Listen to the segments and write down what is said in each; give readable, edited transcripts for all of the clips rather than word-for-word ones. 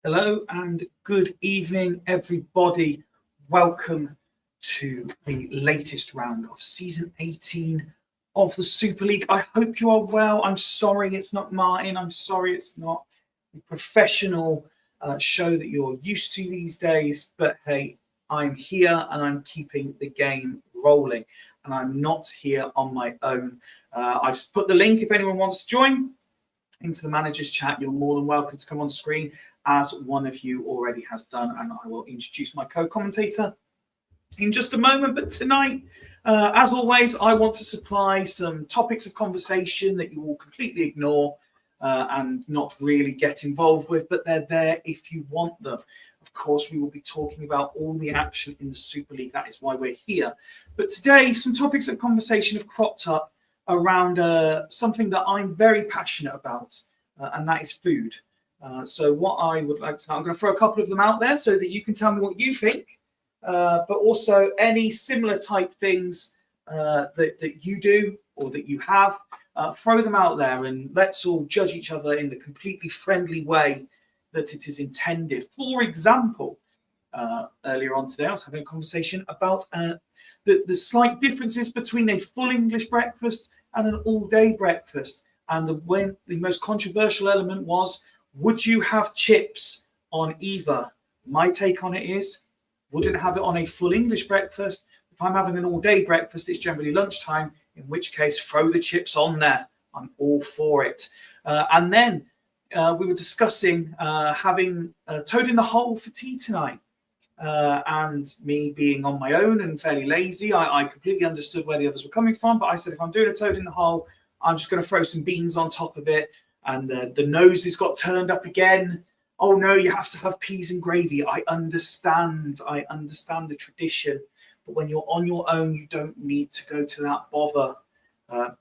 Hello and good evening, everybody. Welcome to the latest round of season 18 of the Super League. I hope you are well. I'm sorry it's not Martin. I'm sorry it's not the professional show that you're used to these days. But hey, I'm here and I'm keeping the game rolling. And I'm not here on my own. I've put the link if anyone wants to join into the manager's chat. You're more than welcome to come on screen, as one of you already has done, and I will introduce my co-commentator in just a moment. But tonight, as always, I want to supply some topics of conversation that you will completely ignore and not really get involved with, but they're there if you want them. Of course, we will be talking about all the action in the Super League. That is why we're here. But today, some topics of conversation have cropped up around something that I'm very passionate about, and that is food. So what I would like to know, I'm going to throw a couple of them out there so that you can tell me what you think, but also any similar type things that you do or that you have, throw them out there and let's all judge each other in the completely friendly way that it is intended. For example, earlier on today, I was having a conversation about the slight differences between a full English breakfast and an all-day breakfast. And the most controversial element was, would you have chips on either? My take on it is, wouldn't have it on a full English breakfast. If I'm having an all-day breakfast, it's generally lunchtime, in which case, throw the chips on there. I'm all for it. And then we were discussing having toad in the hole for tea tonight. And me being on my own and fairly lazy, I completely understood where the others were coming from. But I said, if I'm doing a toad in the hole, I'm just going to throw some beans on top of it. And the noses got turned up again. Oh no, you have to have peas and gravy. I understand the tradition. But when you're on your own, you don't need to go to that bother.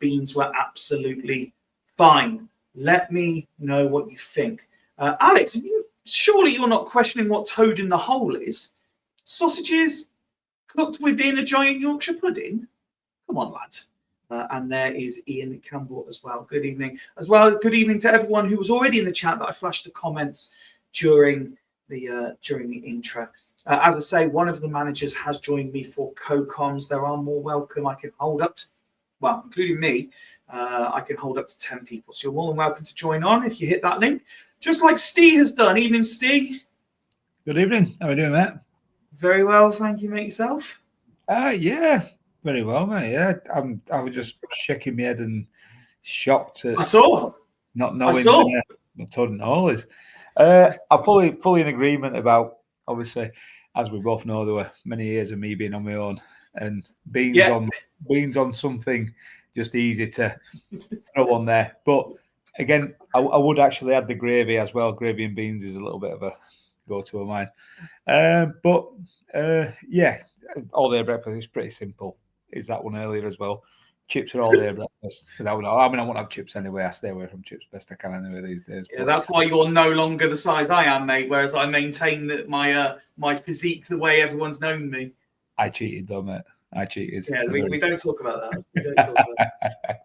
Beans were absolutely fine. Let me know what you think. Alex, surely you're not questioning what toad in the hole is? Sausages cooked within a giant Yorkshire pudding? Come on, lad. And there is Ian Campbell as well. Good evening. As well as good evening to everyone who was already in the chat that I flashed the comments during the intro. As I say, one of the managers has joined me for co-coms. There are more welcome. I can hold up well, including me, I can hold up to 10 people. So you're more than welcome to join on if you hit that link, just like Steve has done. Evening, Steve. Good evening. How are you doing, mate? Very well, thank you, mate. Yourself? Yeah, very well, mate. Yeah, I was just shaking my head and shocked at not knowing what Toad and Hall is. I'm fully in agreement about, obviously, as we both know, there were many years of me being on my own, and beans on something just easy to throw on there. But again, I would actually add the gravy as well. Gravy and beans is a little bit of a go-to of mine. Yeah, all day breakfast is pretty simple. Is that one earlier as well? Chips are all day breakfast. I mean, I won't have chips anyway. I stay away from chips best I can anyway these days. Yeah, that's why you're no longer the size I am, mate. Whereas I maintain that my physique the way everyone's known me. I cheated though, mate. I cheated. Yeah, we don't talk about that. We don't talk about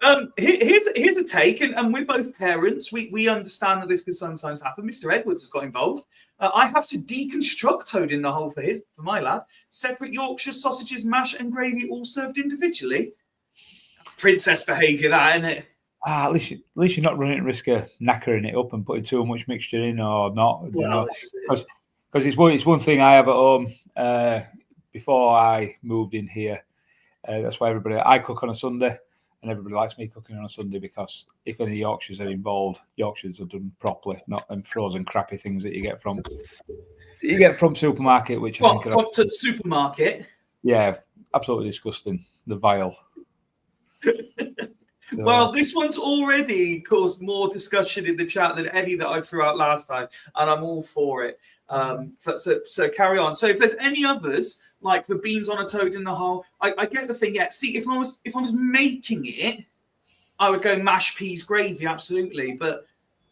that. Here's a take, and we're both parents. We understand that this can sometimes happen. Mr. Edwards has got involved. I have to deconstruct Toad in the Hole for my lad. Separate Yorkshire sausages, mash, and gravy, all served individually. Princess behaviour, that, isn't it? At least you're not running risk of knackering it up and putting too much mixture in or not. Because it's one thing I have at home. Before I moved in here, that's why I cook on a Sunday, and everybody likes me cooking on a Sunday because if any Yorkshires are involved, Yorkshires are done properly, not them frozen crappy things that you get from supermarket. Which I think from the supermarket. Yeah, absolutely disgusting. The vile. So, well, this one's already caused more discussion in the chat than any that I threw out last time, and I'm all for it. So carry on. So if there's any others, like the beans on a Toad in the Hole, I get the thing. Yeah, see, if I was making it, I would go mashed peas gravy, absolutely. But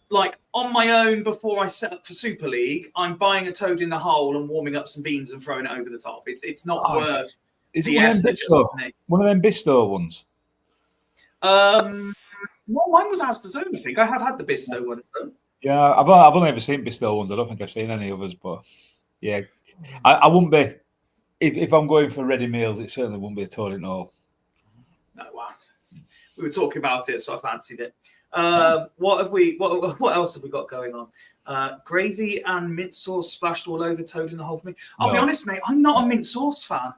like on my own, before I set up for Super League, I'm buying a Toad in the Hole and warming up some beans and throwing it over the top. It's not worth. Is it one of them Bisto ones? Well, mine was Asda's own, I think. I have had the Bisto one. Yeah, I've only ever seen Bisto ones. I don't think I've seen any others, but yeah, I wouldn't be if I'm going for ready meals. It certainly wouldn't be a Toad in the Hole. No, we were talking about it, so I fancied it. What else have we got going on? Gravy and mint sauce splashed all over Toad in the Hole for me. I'll be honest, mate. I'm not a mint sauce fan.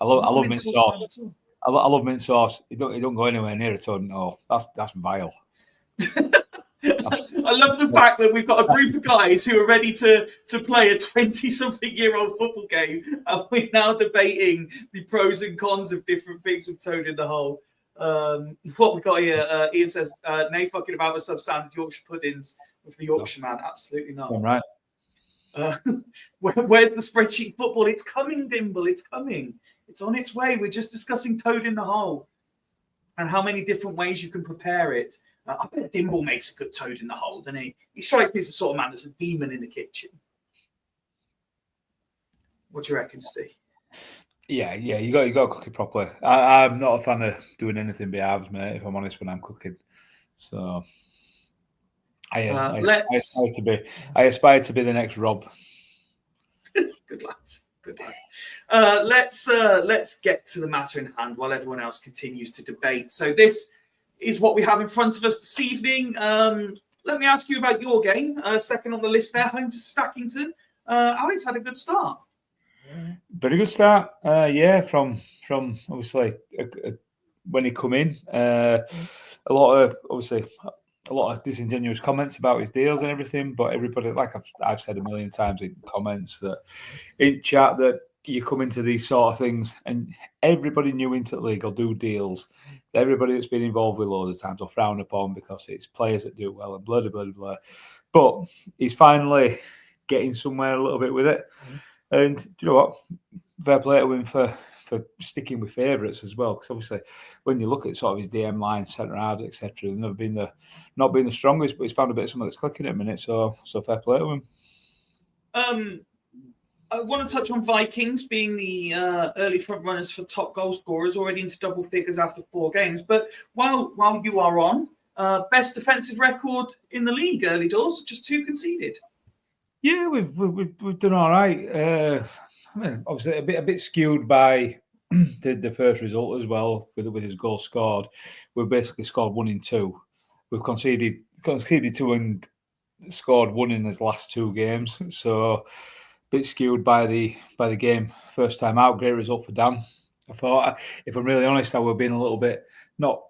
I love mint sauce. I love mint sauce. It don't go anywhere near a Toad in the Hole. That's vile. I love the fact that we've got a group of guys who are ready to play a 20-something-year-old football game, and we're now debating the pros and cons of different things with Toad in the Hole. What we got here, Ian says, no fucking about the substandard Yorkshire puddings with the Yorkshire man. Absolutely not. I'm right. Where's the spreadsheet football? It's coming, Dimble. It's coming. It's on its way. We're just discussing Toad in the Hole and how many different ways you can prepare it. I bet Dimble makes a good Toad in the Hole, doesn't he? He strikes me as the sort of man that's a demon in the kitchen. What do you reckon, Steve? Yeah, you got to cook it properly. I'm not a fan of doing anything by halves, mate. If I'm honest, when I'm cooking, so I aspire to be the next Rob. Good lad. Let's get to the matter in hand while everyone else continues to debate. So this is what we have in front of us this evening. Let me ask you about your game. Second on the list there, home to Stackington. Alex had a good start. Very good start. From obviously when he come in, a lot of disingenuous comments about his deals and everything. But everybody, like I've said a million times in comments that in chat, that you come into these sort of things, and everybody new into the league will do deals. Everybody that's been involved with loads of times will frown upon because it's players that do well and blah blah blah blah. But he's finally getting somewhere a little bit with it. And do you know what? Fair play to him for sticking with favourites as well. Because obviously, when you look at sort of his DM line, centre halves, etc., they've not been the strongest, but he's found a bit of something that's clicking at a minute. So fair play to him. I want to touch on Vikings being the early front runners for top goal scorers, already into double figures after 4 games. But while you are on, best defensive record in the league early doors, just 2 conceded. Yeah, we've done all right. I mean, obviously a bit skewed by the first result as well with his goal scored. We've basically scored 1 in 2. We've conceded 2 and scored 1 in his last 2 games. So a bit skewed by the game first time out. Great result for Dan. I thought, if I'm really honest, I would have been a little bit not.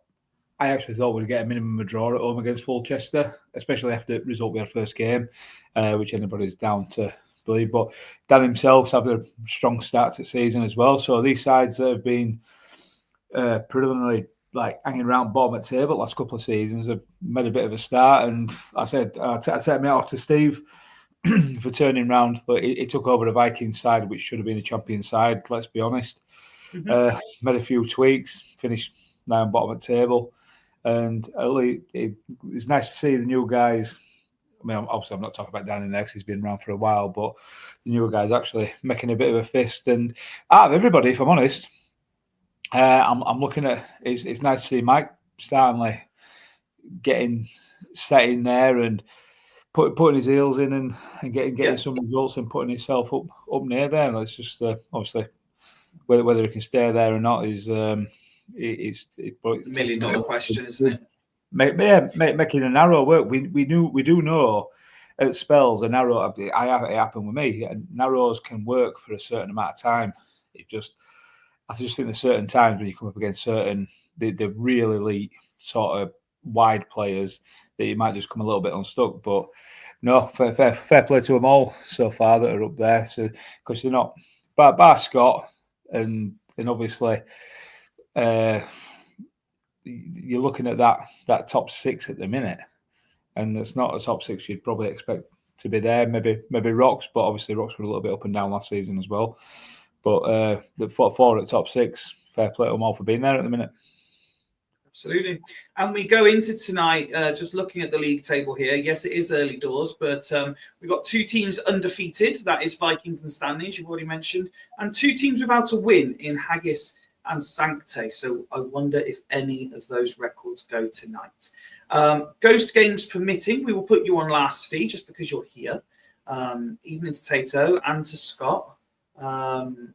I actually thought we'd get a minimum of a draw at home against Fulchester, especially after the result we had first game, which anybody's down to believe. But Dan himself's had a strong start to the season as well. So these sides that have been preliminary, like hanging around bottom of the table last couple of seasons, have made a bit of a start. And I said, I take me off to Steve for turning round. But he took over the Vikings side, which should have been a champion side, let's be honest. Made a few tweaks, finished now bottom of the table. And it's nice to see the new guys. I mean, obviously, I'm not talking about Dan in there because he's been around for a while, but the newer guys actually making a bit of a fist. And out of everybody, if I'm honest, I'm looking at it's nice to see Mike Stanley getting set in there and putting his heels in and getting some results and putting himself up near there. And it's just obviously whether he can stay there or not is it's $1 million question, isn't it? Making an arrow work. We do know at spells an arrow. It happened with me. And arrows can work for a certain amount of time. I just think there's certain times when you come up against certain the really elite sort of wide players that you might just come a little bit unstuck. But no, fair play to them all so far that are up there. So because they're not bar Scott and obviously. You're looking at that top 6 at the minute, and it's not a top 6 you'd probably expect to be there. Maybe Rocks, but obviously Rocks were a little bit up and down last season as well. But the 4 at top 6, fair play to them all for being there at the minute. Absolutely. And we go into tonight just looking at the league table here. Yes, it is early doors, but we've got 2 teams undefeated. That is Vikings and Stanley, as you've already mentioned, and 2 teams without a win in Haggis and Sancte. So I wonder if any of those records go tonight. Ghost games permitting, we will put you on last, Steve, just because you're here. Evening to Tato and to Scott. And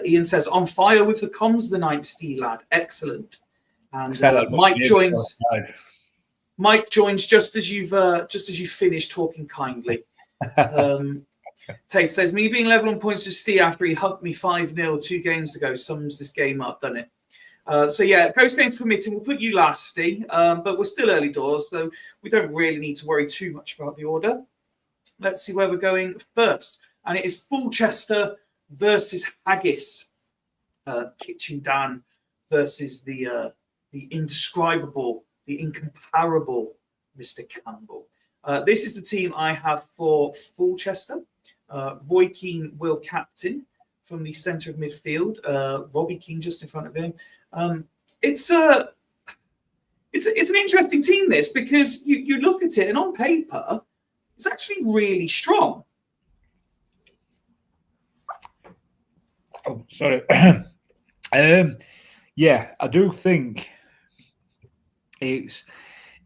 Ian says, on fire with the comms the night, Steve lad. Excellent. And Mike joins. Mike joins just as you've finished talking kindly. Tate says, me being level on points with Steve after he hugged me 5-0 2 games ago sums this game up, doesn't it? So yeah, Ghost games permitting, we'll put you last, Steve, but we're still early doors, so we don't really need to worry too much about the order. Let's see where we're going first. And it is Fulchester versus Haggis. Kitchen Dan versus the indescribable, the incomparable Mr. Campbell. This is the team I have for Fulchester. Roy Keane will captain from the centre of midfield. Robbie Keane just in front of him. It's an interesting team, this, because you look at it and on paper, it's actually really strong. Oh, sorry. Yeah, I do think it's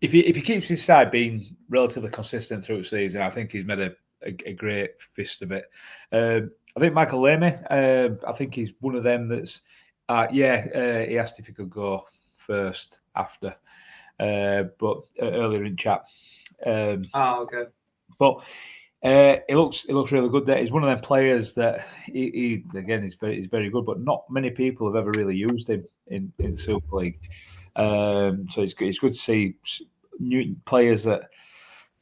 if he keeps his side being relatively consistent through the season, I think he's made a great fist of it. I think Michael Lamy, I think he's one of them that's he asked if he could go first after, but earlier in chat. Okay. But it looks really good there. He's one of them players that he again he's very good, but not many people have ever really used him in Super League. So it's good to see new players that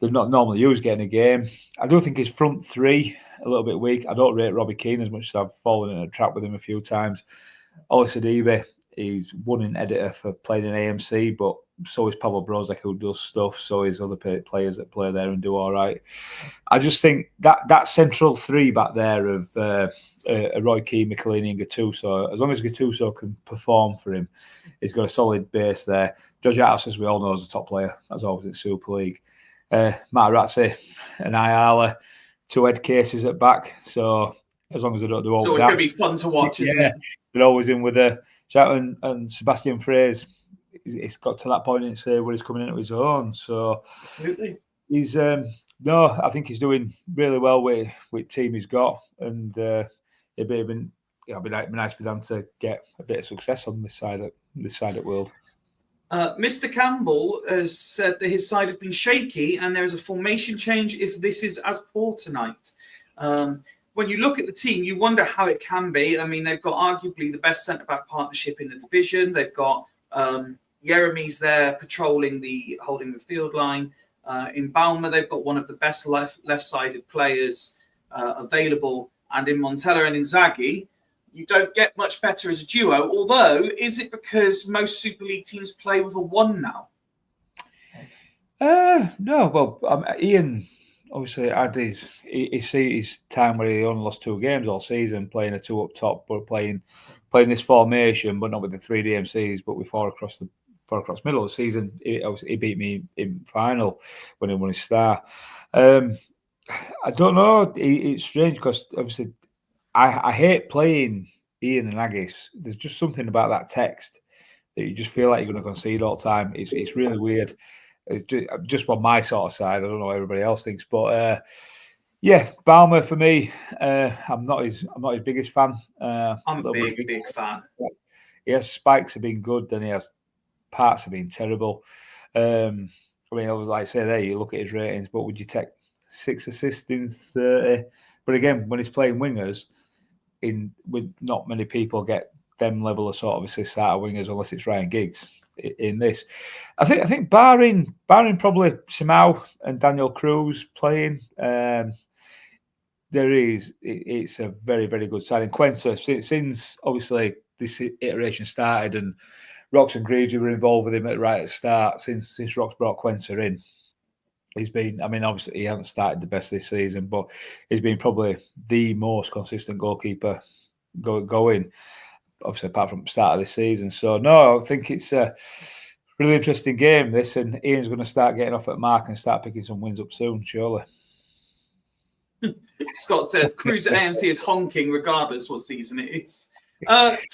they're not normally used getting a game. I do think his front 3 a little bit weak. I don't rate Robbie Keane as much as I've fallen in a trap with him a few times. Oli Sidibe, he's won an editor for playing in AMC, but so is Pavel Brozek, who does stuff. So is other players that play there and do all right. I just think that central 3 back there of Roy Keane, Michelini and Gattuso, as long as Gattuso can perform for him, he's got a solid base there. George Atlas, as we all know, is a top player, as always in Super League. Matarazzi and Ayala, 2 head cases at back. So as long as they don't do all that. So it's going to be fun to watch, isn't it? They're always in with a shout, and Sebastian Fraser, he's got to that point in his where he's coming into his own. So absolutely, he's I think he's doing really well with team he's got, and it'd be it'd be nice for them to get a bit of success on this side at World. Mr. Campbell has said that his side have been shaky and there is a formation change if this is as poor tonight. When you look at the team, you wonder how it can be. I mean, they've got arguably the best centre-back partnership in the division. They've got Jeremy's there holding the field line. In Balmer, they've got one of the best left-sided players available. And in Montella and Inzaghi, you don't get much better as a duo. Although, is it because most Super League teams play with a 1 now? No. Well, Ian obviously had his time where he only lost 2 games all season, playing a 2 up top, but playing this formation, but not with the 3 DMCs, but with 4 across middle of the season. He beat me in final when he won his star. I don't know. It's strange because obviously I hate playing Ian and Agis. There's just something about that text that you just feel like you're going to concede all the time. It's really weird. It's just on my sort of side. I don't know what everybody else thinks, but yeah, Balmer for me. I'm not his biggest fan. I'm a big fan. He has spikes have been good, then he has parts have been terrible. I mean, I was like say there, you look at his ratings, but would you take 6 assists in 30? But again, when he's playing wingers, with not many people get them level of sort of assists out of wingers unless it's Ryan Giggs in this. I think barring probably Simao and Daniel Cruz playing, it's a very, very good side. And Quensa, since obviously this iteration started and Rox and Greaves were involved with him right at the start, since Rox brought Quensa in, he's been, I mean, obviously he hasn't started the best this season, but he's been probably the most consistent goalkeeper going, obviously apart from the start of this season. So, no, I think it's a really interesting game, this, and Ian's going to start getting off at mark and start picking some wins up soon, surely. Scott says, Cruz at AMC is honking regardless what season it is.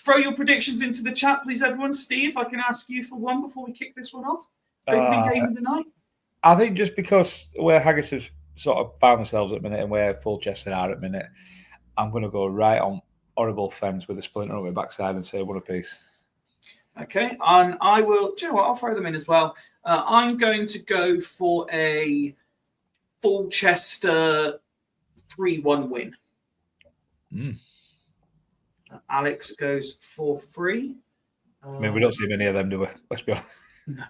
Throw your predictions into the chat, please, everyone. Steve, I can ask you for one before we kick this one off. Opening game of the night. I think just because where Haggis have sort of found themselves at the minute and where Fulchester are at the minute, I'm going to go right on horrible fence with a splinter on my backside and say 1 apiece. Okay, and I will, do you know what, I'll throw them in as well. I'm going to go for a Fulchester 3-1 win. Alex goes for 3. I mean, we don't see many of them, do we? Let's be honest. No.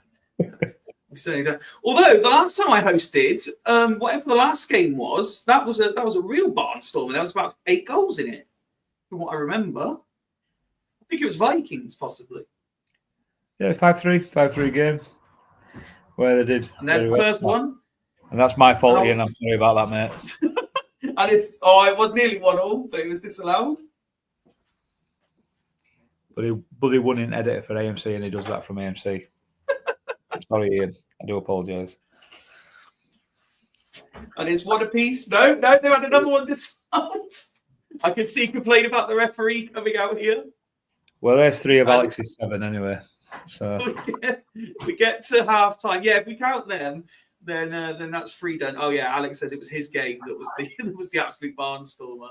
We certainly don't. Although the last time I hosted, whatever the last game was, that was a real barnstormer. There was about 8 goals in it, from what I remember. I think it was Vikings, possibly. Yeah, 5-3 game where they did. And that's the first one. And that's my fault, Ian. I'm sorry about that, mate. And it was nearly 1-1, but it was disallowed. But he won in editor for AMC, and he does that from AMC. Sorry, Ian. I do apologise. And it's 1 apiece. No, they had another one disallowed. I can see complain about the referee coming out here. Well, there's 3 of Alex's 7 anyway. So we get to half time. Yeah, if we count them, then that's 3 done. Oh yeah, Alex says it was his game that was the absolute barnstormer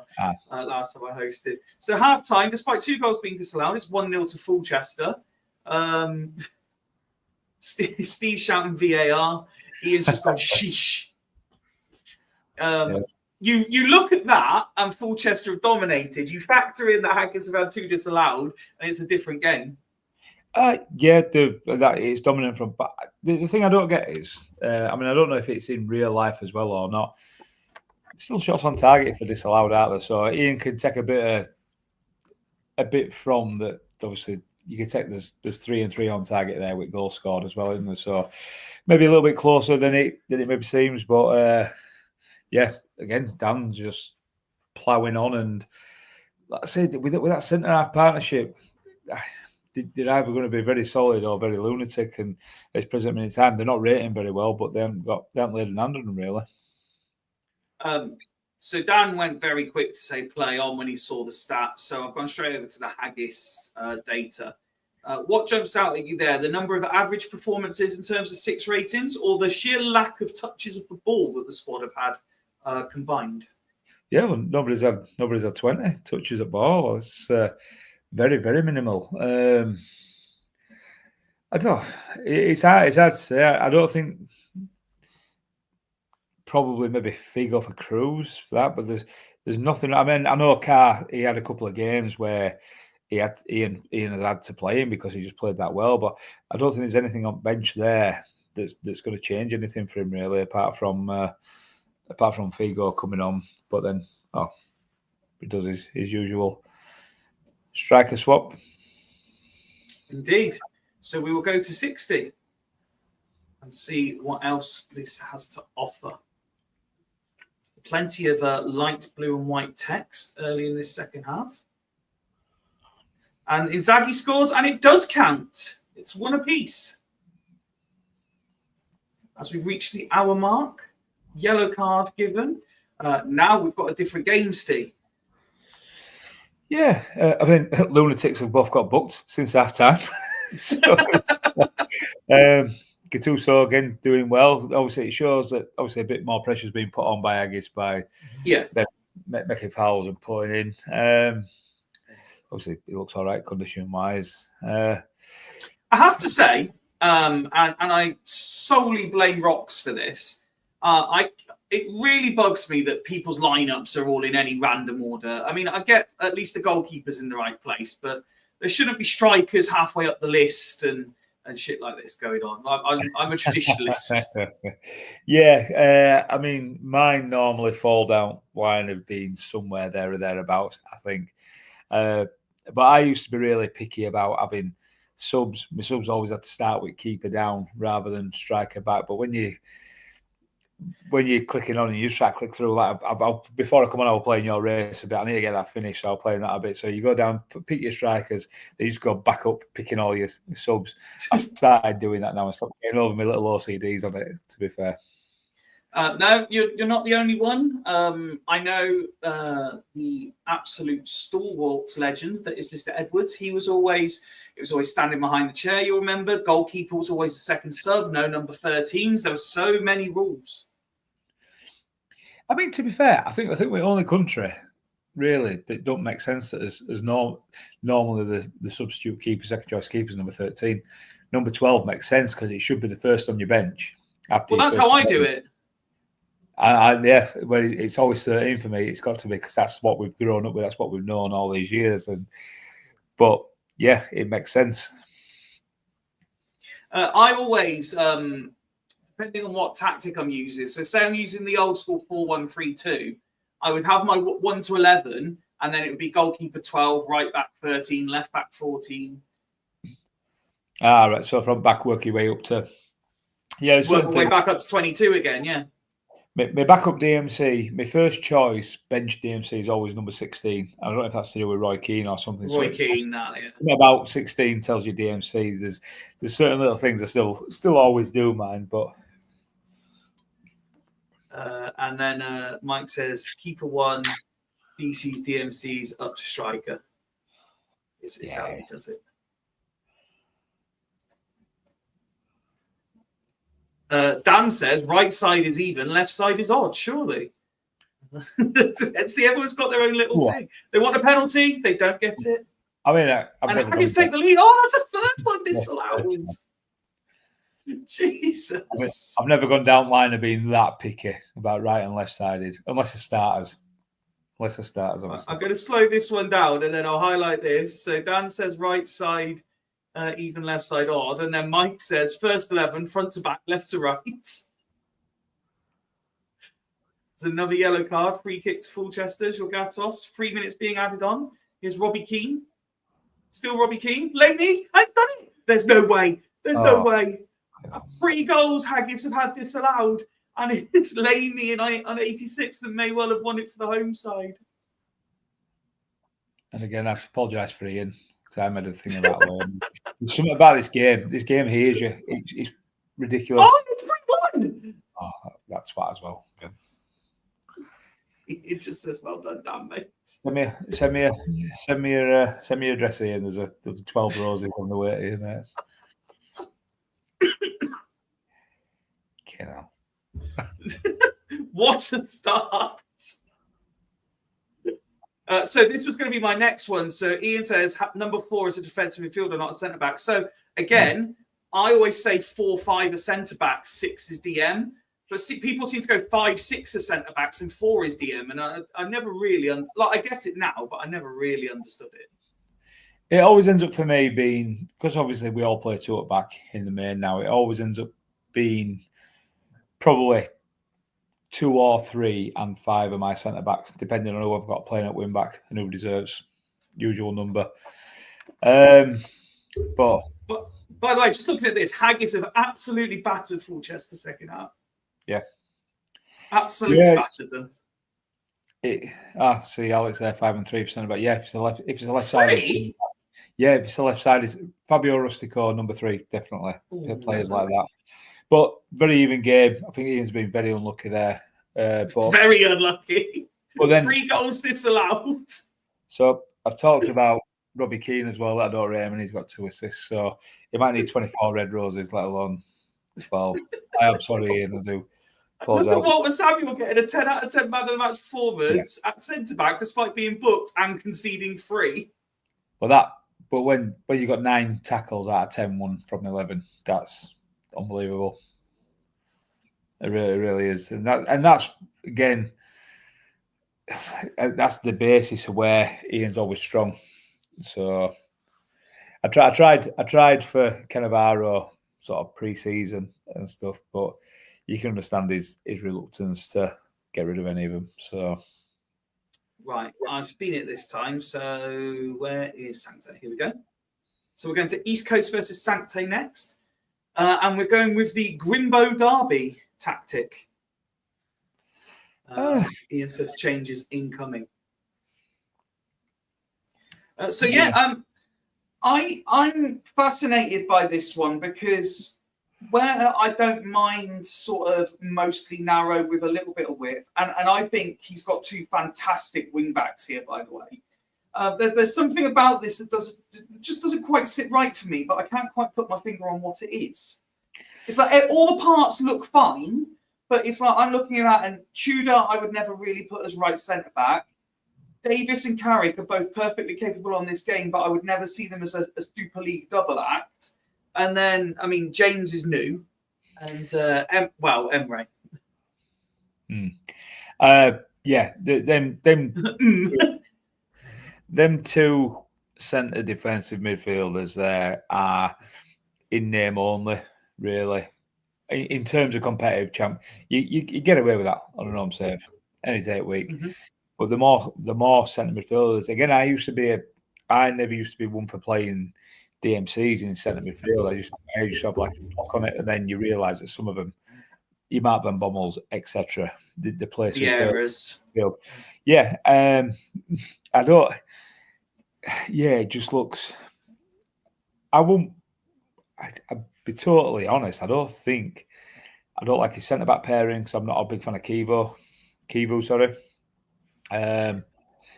last time I hosted. So half time, despite 2 goals being disallowed, it's 1-0 to Fulchester. Steve shouting VAR. He has just gone sheesh. You look at that and Fulchester have dominated. You factor in that Haggis have had 2 disallowed, and it's a different game. Yeah, that is dominant from. But the thing I don't get is, I mean, I don't know if it's in real life as well or not. It's still shots on target if they're disallowed out there, so Ian can take a bit from that. Obviously, you can take there's 3 and 3 on target there with goals scored as well, isn't there? So maybe a little bit closer than it maybe seems, but yeah, again, Dan's just ploughing on, and like I said, with that centre half partnership. They're either going to be very solid or very lunatic, and at this present minute in time, they're not rating very well, but they haven't laid an hand on them really. So Dan went very quick to say play on when he saw the stats. So I've gone straight over to the Haggis data. What jumps out at you there? The number of average performances in terms of 6 ratings, or the sheer lack of touches of the ball that the squad have had combined? Yeah, well, nobody's had 20 touches at ball. It's very, very minimal. I don't know. It's hard to say. I don't think probably maybe Figo for Cruz for that, but there's nothing. I mean, I know Carr, he had a couple of games where Ian has had to play him because he just played that well, but I don't think there's anything on bench there that's going to change anything for him really, apart from Figo coming on. But then he does his usual striker swap. Indeed. So we will go to 60 and see what else this has to offer. Plenty of light blue and white text early in this second half. And Inzaghi scores, and it does count. It's one apiece. As we've reached the hour mark, yellow card given. Now we've got a different game, Steve. Yeah, I mean, lunatics have both got booked since half time. Gattuso again doing well. Obviously, it shows that a bit more pressure is being put on by Agis by them making fouls and putting in. Obviously, it looks all right condition wise. I have to say, and I solely blame Rocks for this. It really bugs me that people's lineups are all in any random order. I mean, I get at least the goalkeeper's in the right place, but there shouldn't be strikers halfway up the list and shit like this going on. I'm a traditionalist. Yeah, I mean, mine normally fall down line of being somewhere there or thereabouts, I think. But I used to be really picky about having subs. My subs always had to start with keeper down rather than striker back. But when you're clicking on and you just try to click through, like before I come on, I was playing your race a bit. I need to get that finished, so I'm playing that a bit. So you go down, pick your strikers, then you just go back up, picking all your subs. I've started doing that now and stopped getting over my little OCDs on it, to be fair. No, you're not the only one. I know the absolute stalwart legend that is Mr. Edwards. He was always standing behind the chair. You remember, goalkeeper was always the second sub. No number 13s. There were so many rules. I mean, to be fair, I think we're the only country really that don't make sense as normally the substitute keeper, second choice keeper is number 13. Number 12 makes sense because it should be the first on your bench. Well, that's how I do it. Yeah, well, it's always 13 for me. It's got to be because that's what we've grown up with. That's what we've known all these years. But yeah, it makes sense. I always, depending on what tactic I'm using. So, say I'm using the old school 4-1-3-2, I would have my 1 to 11, and then it would be goalkeeper 12, right back 13, left back 14. Right. So from back, work your way up to work my way back up to 22 again. Yeah. My backup DMC, my first choice bench DMC is always number 16. I don't know if that's to do with Roy Keane or something. Roy Keane, yeah. About 16 tells you DMC. There's certain little things I still always do mine, but. And then Mike says keeper 1, DC's DMC's up to striker. It's how he does it. Dan says right side is even, left side is odd, surely. See, everyone's got their own little thing. They want a penalty, they don't get it. I mean, and Haggis take the lead. Oh, that's a third one disallowed. Jesus. I've never gone down line of being that picky about right and left sided, unless it's starters. Obviously. I'm going to slow this one down and then I'll highlight this. So Dan says right side even, left side odd, and then Mike says first 11 front to back, left to right. There's another yellow card, free kick to Fulchester, Jorgatos, 3 minutes being added on. Here's Robbie Keane, still Robbie Keane, Laney, I've done it. There's no way. No way. 3 goals Haggis have had disallowed, and it's Laney on 86 that may well have won it for the home side. And again, I apologise for Ian. I made a thing about there's something about this game. This game hears you. It's ridiculous. Oh, it's 3-1. Oh, that's bad as well. Yeah. It just says, "Well done, Dan, mate." Send me your address here. There's 12 roses on the way here, mate. Okay, now. What a start! So this was going to be my next one. So Ian says number 4 is a defensive midfielder, not a centre back. So again, I always say 4-5 are centre backs, 6 is DM. But people seem to go 5-6 are centre backs and 4 is DM, and I never really I get it now, but I never really understood it. It always ends up for me being, because obviously we all play 2 at back in the main now. It always ends up being probably 2 or 3 and 5 are my centre backs, depending on who I've got playing at wing back and who deserves usual number. But by the way, just looking at this, Haggis have absolutely battered Fulchester second half. Yeah, absolutely battered them. See, Alex there 5 and 3 centre back. Yeah, if it's a left side. Yeah, if it's the left side, it's Fabio Rustico, number 3, definitely. Players like that. But very even game. I think Ian's been very unlucky there. But very unlucky. But then 3 goals disallowed. So I've talked about Robbie Keane as well. I don't rate him, and he's got 2 assists. So he might need 24 red roses, let alone 12. I am sorry, Ian. I do. Look at Walter Samuel getting a 10 out of 10 man of the match performance at centre back, despite being booked and conceding 3. But when you got 9 tackles out of 10, 1 from 11, that's unbelievable. It really is, and that's again, that's the basis of where Ian's always strong. So I tried for Cannavaro sort of pre-season and stuff, but you can understand his reluctance to get rid of any of them. So right, I've seen it this time. So where is Sancte? Here we go. So we're going to East Coast versus Sancte next, and we're going with the Grimbo Derby tactic. Ian says changes incoming. I'm fascinated by this one because where I don't mind sort of mostly narrow with a little bit of width, and I think he's got 2 fantastic wing backs here, by the way. There's something about this that just doesn't quite sit right for me, but I can't quite put my finger on what it is. It's like all the parts look fine, but it's like I'm looking at that, and Tudor I would never really put as right centre back. Davis and Carrick are both perfectly capable on this game, but I would never see them as a Super League double act. And then, I mean, James is new, and Emre. Them 2 centre defensive midfielders there are in name only, really. In terms of competitive champ, you get away with that on an home save any day of the week. Mm-hmm. But the more centre midfielders, again, I never used to be one for playing DMCs in centre midfield. I used to have like a block on it, and then you realise that some of them, you might have them bommels, etc. The place, errors. Yeah, I don't. Yeah, it just looks. I'll be totally honest. I don't like his centre back pairing because I'm not a big fan of Kivu, sorry.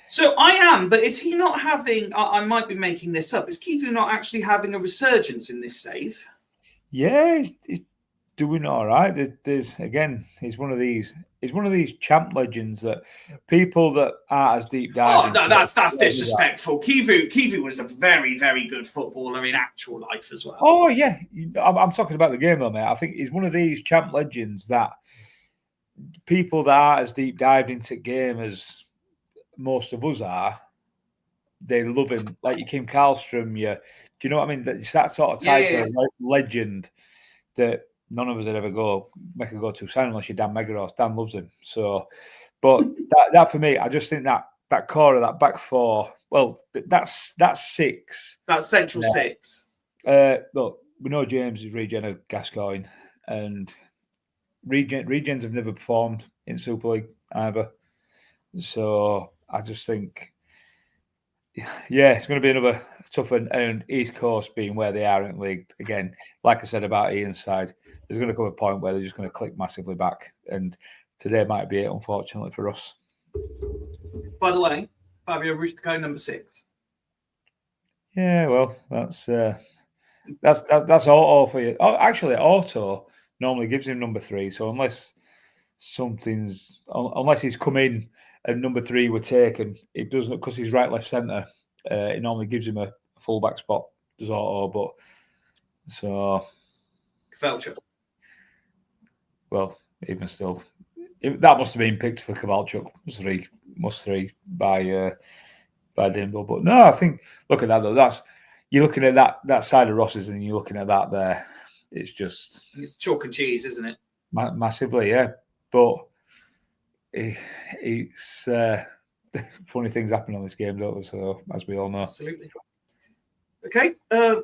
So I am, but is he not having? I might be making this up. Is Kivu not actually having a resurgence in this save? Yeah, he's doing all right. He's one of these champ legends that people that aren't as deep diving. Oh no, that's disrespectful. Kivu was a very, very good footballer in actual life as well. Oh yeah, I'm talking about the game though, mate. I think he's one of these champ legends that people that aren't as deep dived into game as most of us are, they love him. Like your Kim Karlstrom, do you know what I mean? It's that sort of type of legend that none of us would ever make a go-to sign unless you're Dan Megaros. Dan loves him. So, but that for me, I just think that core of that back 4, well, that's 6. That's central 6. Look, we know James is regen of Gascoigne, and regens have never performed in Super League either. So I just think, it's going to be another tough one. And East Coast being where they are in the league, again, like I said about Ian's side, there's going to come a point where they're just going to click massively back. And today might be it, unfortunately, for us. By the way, Fabio Rustico, number 6. Yeah, well, that's Auto for you. Oh, actually, Auto normally gives him number 3. So unless he's come in and number 3 were taken, it doesn't, because he's right, left, centre. It normally gives him a full-back spot, does auto, but so. Kvelchuk. Well, even still, that must have been picked for Kowalczyk. Must three by Dimble. But no, I think look at that though. You're looking at that side of Ross's, and you're looking at that there. It's just it's chalk and cheese, isn't it? Massively, yeah. But it's funny things happen on this game, don't they? So as we all know, absolutely. Okay,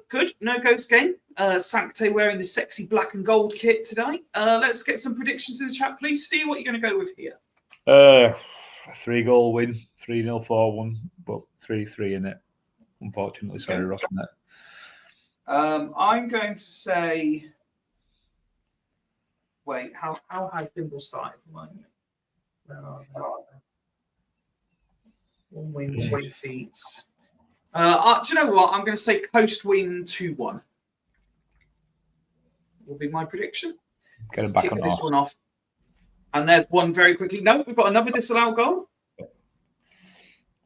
good. No ghost game. Sancte wearing the sexy black and gold kit today. Let's get some predictions in the chat, please. Steve, what are you going to go with here? 3-goal win, 3-0, 4-1, but 3-3 in it. Unfortunately, okay. Sorry, Ross. I'm going to say. Wait, how has Dimble started at the moment? Where are they? 1 win, 2 defeats. Do you know what? I'm going to say Coast win 2-1. Will be my prediction. Get him back on this one off. And there's one very quickly. No, we've got another disallowed goal.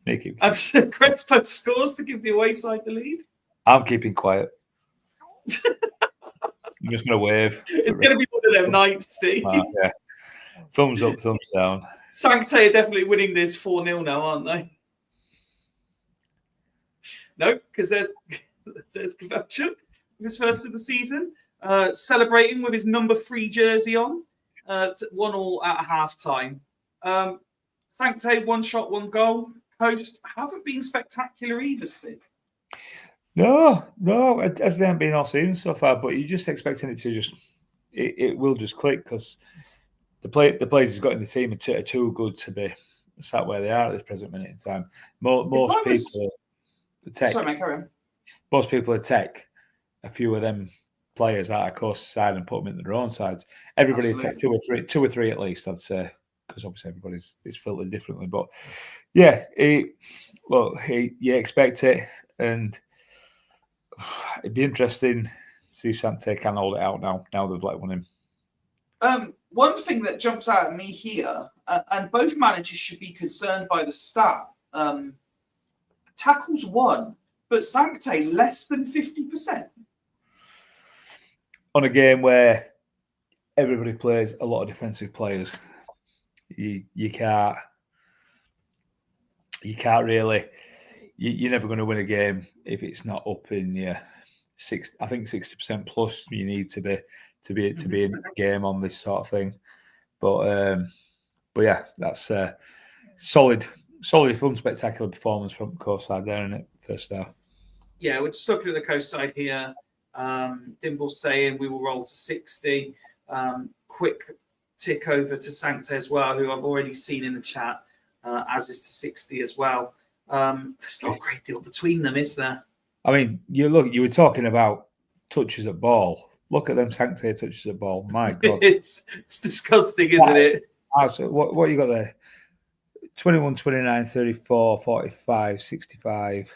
Make it. And Crespo scores to give the away side the lead. I'm keeping quiet. I'm just going to wave. It's going to be one of them nights, Steve. Yeah. Thumbs up, thumbs down. Sancte are definitely winning this 4-0 now, aren't they? No, because there's Kvelchuk, his first of the season, celebrating with his number 3 jersey on. 1-1 at half-time. Sancte, 1 shot, 1 goal. Coast haven't been spectacular either, Steve. No, as they haven't been all season so far, but you're just expecting it to just, it will just click because the players he's got in the team are too good to be sat where they are at this present minute in time. Most people take a few of them players out of Coast's side and put them in their own sides. Everybody take 2 or 3 at least, I'd say, because obviously everybody's filtered differently. But yeah, you expect it, and it'd be interesting to see if Sancte can hold it out now they've let one in. One thing that jumps out at me here, and both managers should be concerned by the stat, tackles won, but Sancte less than 50%. On a game where everybody plays a lot of defensive players, you can't really. You're never going to win a game if it's not up in your 60% plus. You need to be in the game on this sort of thing. But yeah, that's solid, fun, spectacular performance from Coast side there, isn't it? First half. Yeah, we're just looking at the Coast side here. Dimble's saying we will roll to 60. Quick tick over to Sancte as well, who I've already seen in the chat, as is to 60 as well. There's not a great deal between them, is there? I mean, you were talking about touches at ball. Look at them Sancte touches at ball. My God. It's disgusting, isn't it? So what you got there? 21, 29, 34, 45, 65,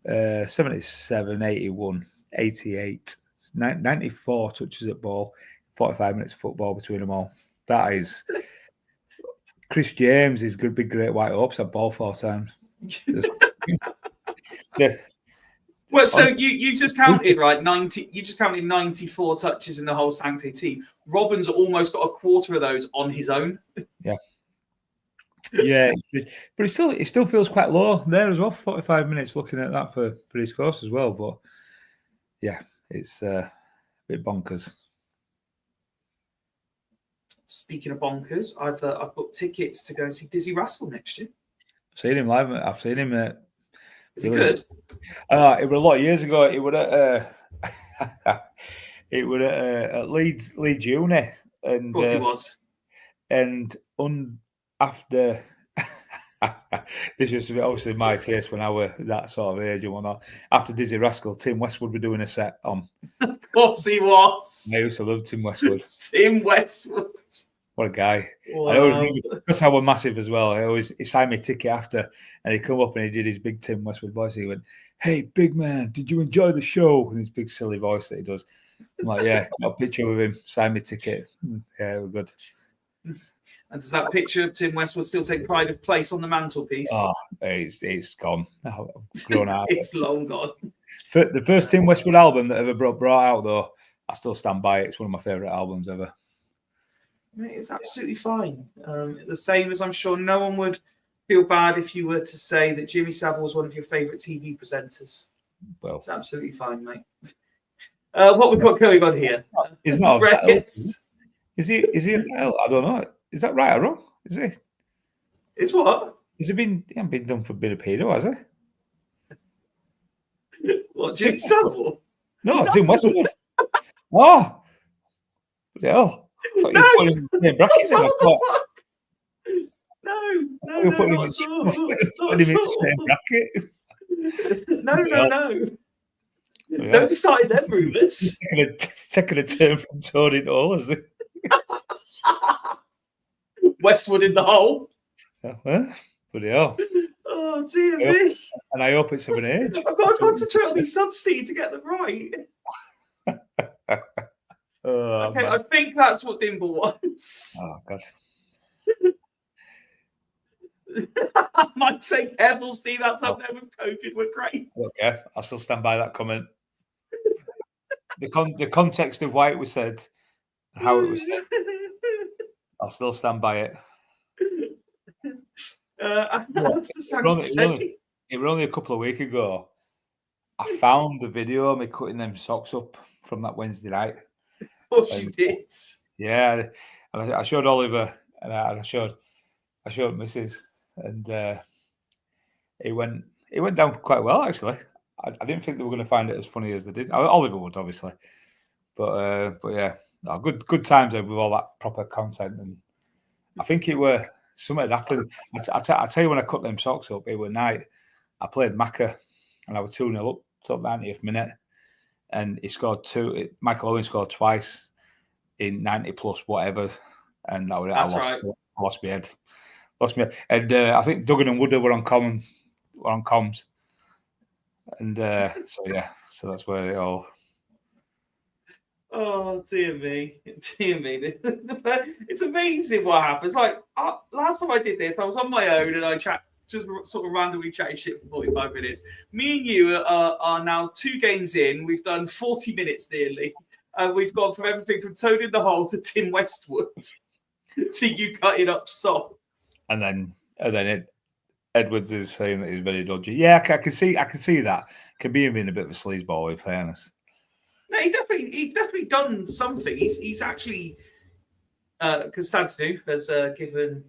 77, 81, 88, 94 touches at ball, 45 minutes of football between them all. That is... Chris James is good, big, great white hopes at ball 4 times. Yeah. Well, so you just counted, right? 90. You just counted 94 touches in the whole Sancte team. Robin's almost got a quarter of those on his own. Yeah, but it still feels quite low there as well. 45 minutes looking at that for his course as well. But yeah, it's a bit bonkers. Speaking of bonkers, I've booked tickets to go and see Dizzy Rascal next year. I've seen him live. I've seen him. Is he good? It was a lot of years ago. It was at Leeds Uni, and of course he was. And after this was obviously my taste when I were that sort of age and whatnot. After Dizzy Rascal, Tim Westwood were doing a set on. Of course he was. I used to love Tim Westwood. Tim Westwood. What a guy. Wow. I always remember, because I was massive as well, he signed me a ticket after, and he come up and he did his big Tim Westwood voice. He went, "Hey, big man, did you enjoy the show?" And his big silly voice that he does. I'm like, yeah, got a picture with him, signed me a ticket. Yeah, it was good. And does that picture of Tim Westwood still take pride of place on the mantelpiece? Oh, it's gone. I've grown out. It's long gone. The first Tim Westwood album that ever brought out, though, I still stand by it. It's one of my favourite albums ever. It's absolutely fine. The same as I'm sure no one would feel bad if you were to say that Jimmy Savile was one of your favourite TV presenters. Well, it's absolutely fine, mate. What we've got going on here? He's not. Is he? I don't know. Is that right or wrong? Is he? It's what? He hasn't been done for a bit of pedo, has he? What, Jimmy Savile? No, Tim Westwood. Oh, hell. I thought you were putting him in the same bracket. No, you're putting him in the same bracket. No. Don't be starting them rumours. It's taking a turn from Tony to all, isn't it? Westwood in the hole. Bloody hell. Oh, dear me. And I hope it's of an age. I've got to concentrate on these subs to get them right. Okay, man. I think that's what Dimble wants. Oh, God. Mike saying careful, Steve, that's up there with COVID. We're great. Okay, I still stand by that comment. The context of why it was said and how it was said, I'll still stand by it. It was only a couple of weeks ago. I found the video of me cutting them socks up from that Wednesday night. Of course you did. Yeah, and I showed Oliver and I showed Mrs. and it went down quite well actually. I didn't think they were going to find it as funny as they did. Oliver would obviously, but yeah, no, good times with all that proper content, and I think it were something had happened. I tell you, when I cut them socks up, it was night. I played Macca, and I was 2-0 up till 90th minute, and he scored two. Michael Owen scored twice in 90 plus whatever, and I lost my head. And I think Duggan and Woodard were on comms, and so that's where it all. Oh dear me! It's amazing what happens. Like last time I did this, I was on my own and I just sort of randomly chatting shit for 45 minutes. Me and you are now 2 games in. We've done 40 minutes nearly. We've gone from everything from Toad in the Hole to Tim Westwood to you cutting up socks. And then Edwards is saying that he's very dodgy. Yeah, I can see that. Can be him being a bit of a sleazeball, in fairness. No, he definitely done something. He's actually Constantinu has given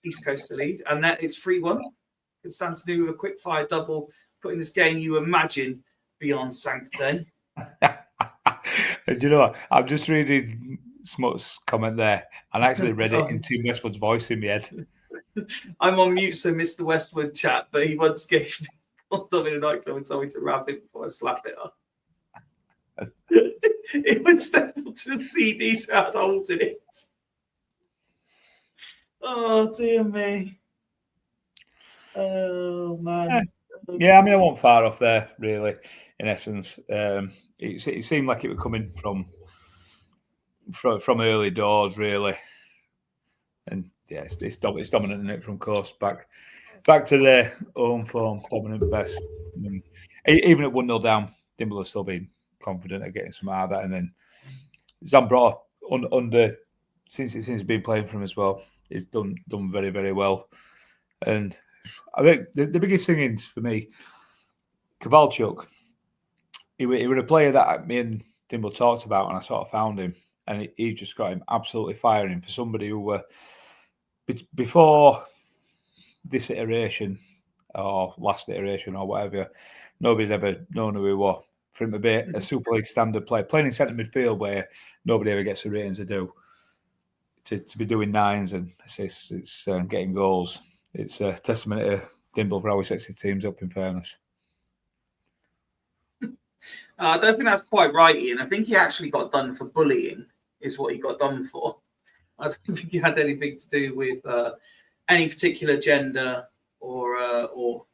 East Coast the lead, and that is 3-1. Constantinu with a quick fire double, putting this game you imagine beyond sanctity. And you know what? I'm just reading Smut's comment there, and I actually read it in Tim Westwood's voice in my head. I'm on mute, so Mr. Westwood chat, but he once gave me condom in a nightclub and told me to wrap it before I slap it up. It was stapled to the CD, so it had holes in it. Oh, dear me. Oh, man. Yeah, I mean, I wasn't far off there, really, in essence. It seemed like it was coming from early doors, really. And, yeah, it's dominant in it from course back to their home form, dominant best. And even at 1-0 down, Dimble has still been confident at getting some out of that. And then Zambrotta, under since he's been playing for him as well, he's done very, very well. And I think the biggest thing is for me, Kowalczuk, he was a player that me and Dimble talked about, and I sort of found him, and he just got him absolutely firing for somebody who were before this iteration or last iteration or whatever, nobody's ever known who he was. For him to be a Super League standard player, playing in centre midfield where nobody ever gets the ratings to do, to be doing 9s and assists, it's getting goals. It's a testament to Dimble for how he sets his teams up, in fairness. I don't think that's quite right, Ian. I think he actually got done for bullying, is what he got done for. I don't think he had anything to do with any particular gender or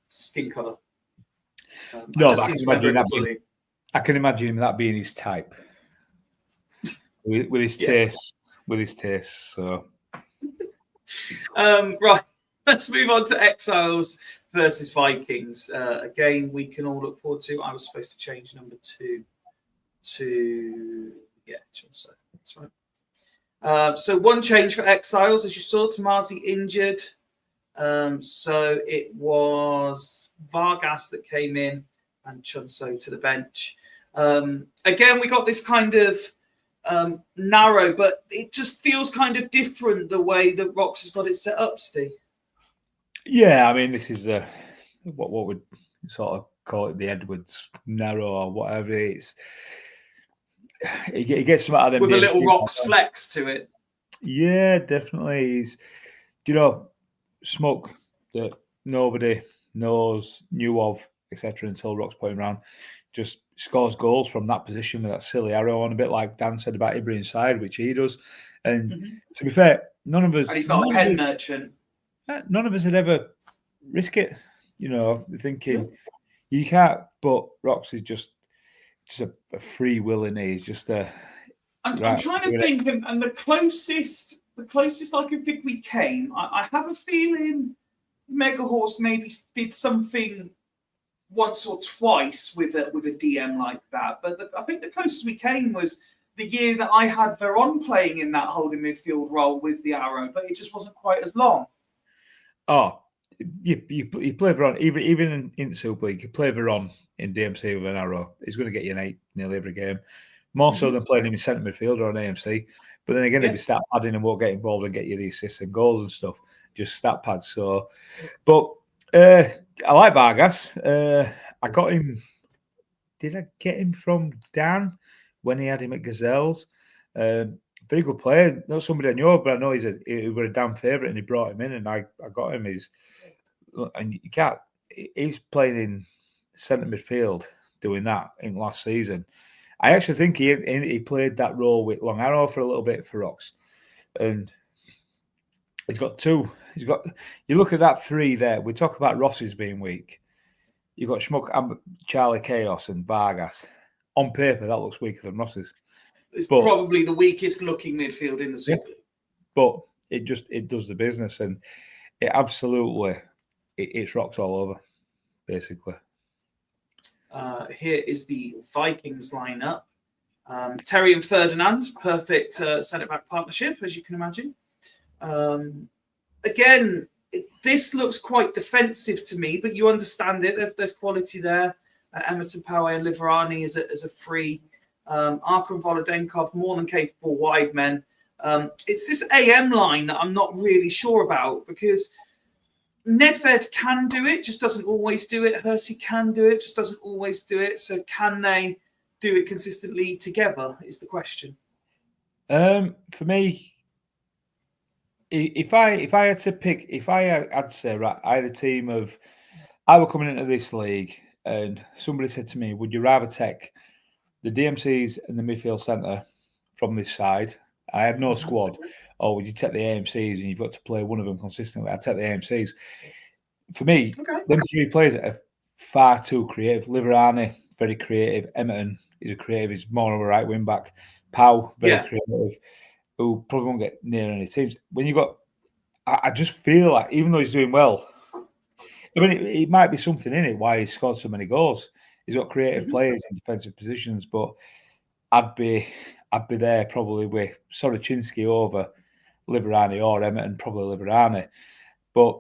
skin colour. No, but I can imagine that being his type, with his tastes, with his tastes. So Right, let's move on to Exiles versus Vikings. A game we can all look forward to. I was supposed to change number 2 to Chunso. That's right. So one change for Exiles, as you saw, Tamazi injured. So it was Vargas that came in and Chunso to the bench. Again, we got this kind of narrow, but it just feels kind of different the way that Rox has got it set up, Steve. Yeah, I mean, this is what would sort of call it the Edwards narrow or whatever. He gets some out of them with a little DMCs, Rox flex to it. Yeah, definitely. He's, smoke that nobody knew of, etc. until Rox put him around. Just scores goals from that position with that silly arrow on, a bit like Dan said about Ibra inside, which he does. And to be fair, none of us. And he's not a pen merchant. None of us had ever risk it. Thinking you can't. But Rox is just a free will in it. He's just a. I'm trying to think, and the closest I can think we came. I have a feeling Mega Horse maybe did something once or twice with a DM like that, but I think the closest we came was the year that I had Veron playing in that holding midfield role with the arrow, but it just wasn't quite as long. Oh, you play Veron even in Super League. You play Veron in DMC with an arrow, he's going to get you an 8 nearly every game. More so than playing him in centre midfield or an AMC. But then again, if you start adding and won't get involved and get you the assists and goals and stuff, just stat pads. So, but I like Vargas. I got him. Did I get him from Dan when he had him at Gazelles? Very good player. Not somebody I know, but I know he was a damn favourite, and he brought him in, and I got him. And you can't. He's playing in centre midfield, doing that in last season. I actually think he played that role with Long Arrow for a little bit for Rox, and he's got 2. You look at that 3 there. We talk about Ross's being weak. You've got Schmuck, Charlie Chaos, and Vargas. On paper, that looks weaker than Ross's. It's probably the weakest looking midfield in the Super League. But it does the business, and it absolutely it's Rox all over, basically. Here is the Vikings lineup. Terry and Ferdinand, perfect centre-back partnership, as you can imagine. Again, this looks quite defensive to me, but you understand it. There's quality there. Emerson Power and Liverani as a free. Arka and Volodenkov, more than capable wide men. It's this AM line that I'm not really sure about, because Nedved can do it, just doesn't always do it. Hersey can do it, just doesn't always do it. So can they do it consistently together is the question. For me, if I had to pick, I'd say, right, I had a team of, I were coming into this league and somebody said to me, would you rather take the DMCs and the midfield centre from this side? I had no squad. Or would you take the AMCs and you've got to play one of them consistently? I'd take the AMCs. For me, them 3 players are far too creative. Liverani, very creative. Emerton is a creative. He's more of a right wing back. Pau, very creative, who probably won't get near any teams. When you got, I just feel like, even though he's doing well, I mean, it might be something in it why he's scored so many goals. He's got creative players in defensive positions, but I'd be there probably with Sorochinsky over Liverani or Emerton, probably Liverani. But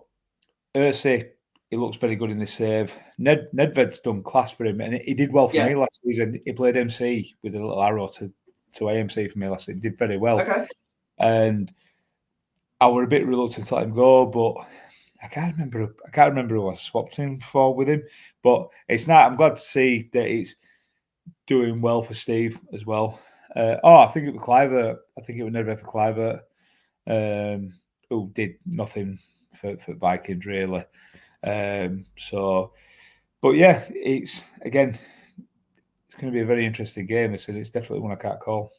Hersey, he looks very good in this save. Nedved's done class for him, and he did well for me last season. He played MC with a little arrow to AMC for me last season. He did very well. Okay. And I were a bit reluctant to let him go, but I can't remember who I swapped him for with him. But it's not. I'm glad to see that it's doing well for Steve as well. I think it was Clivert. I think it was Nedved for Clivert, who did nothing for Vikings really. But yeah, it's going to be a very interesting game. It's definitely one I can't call.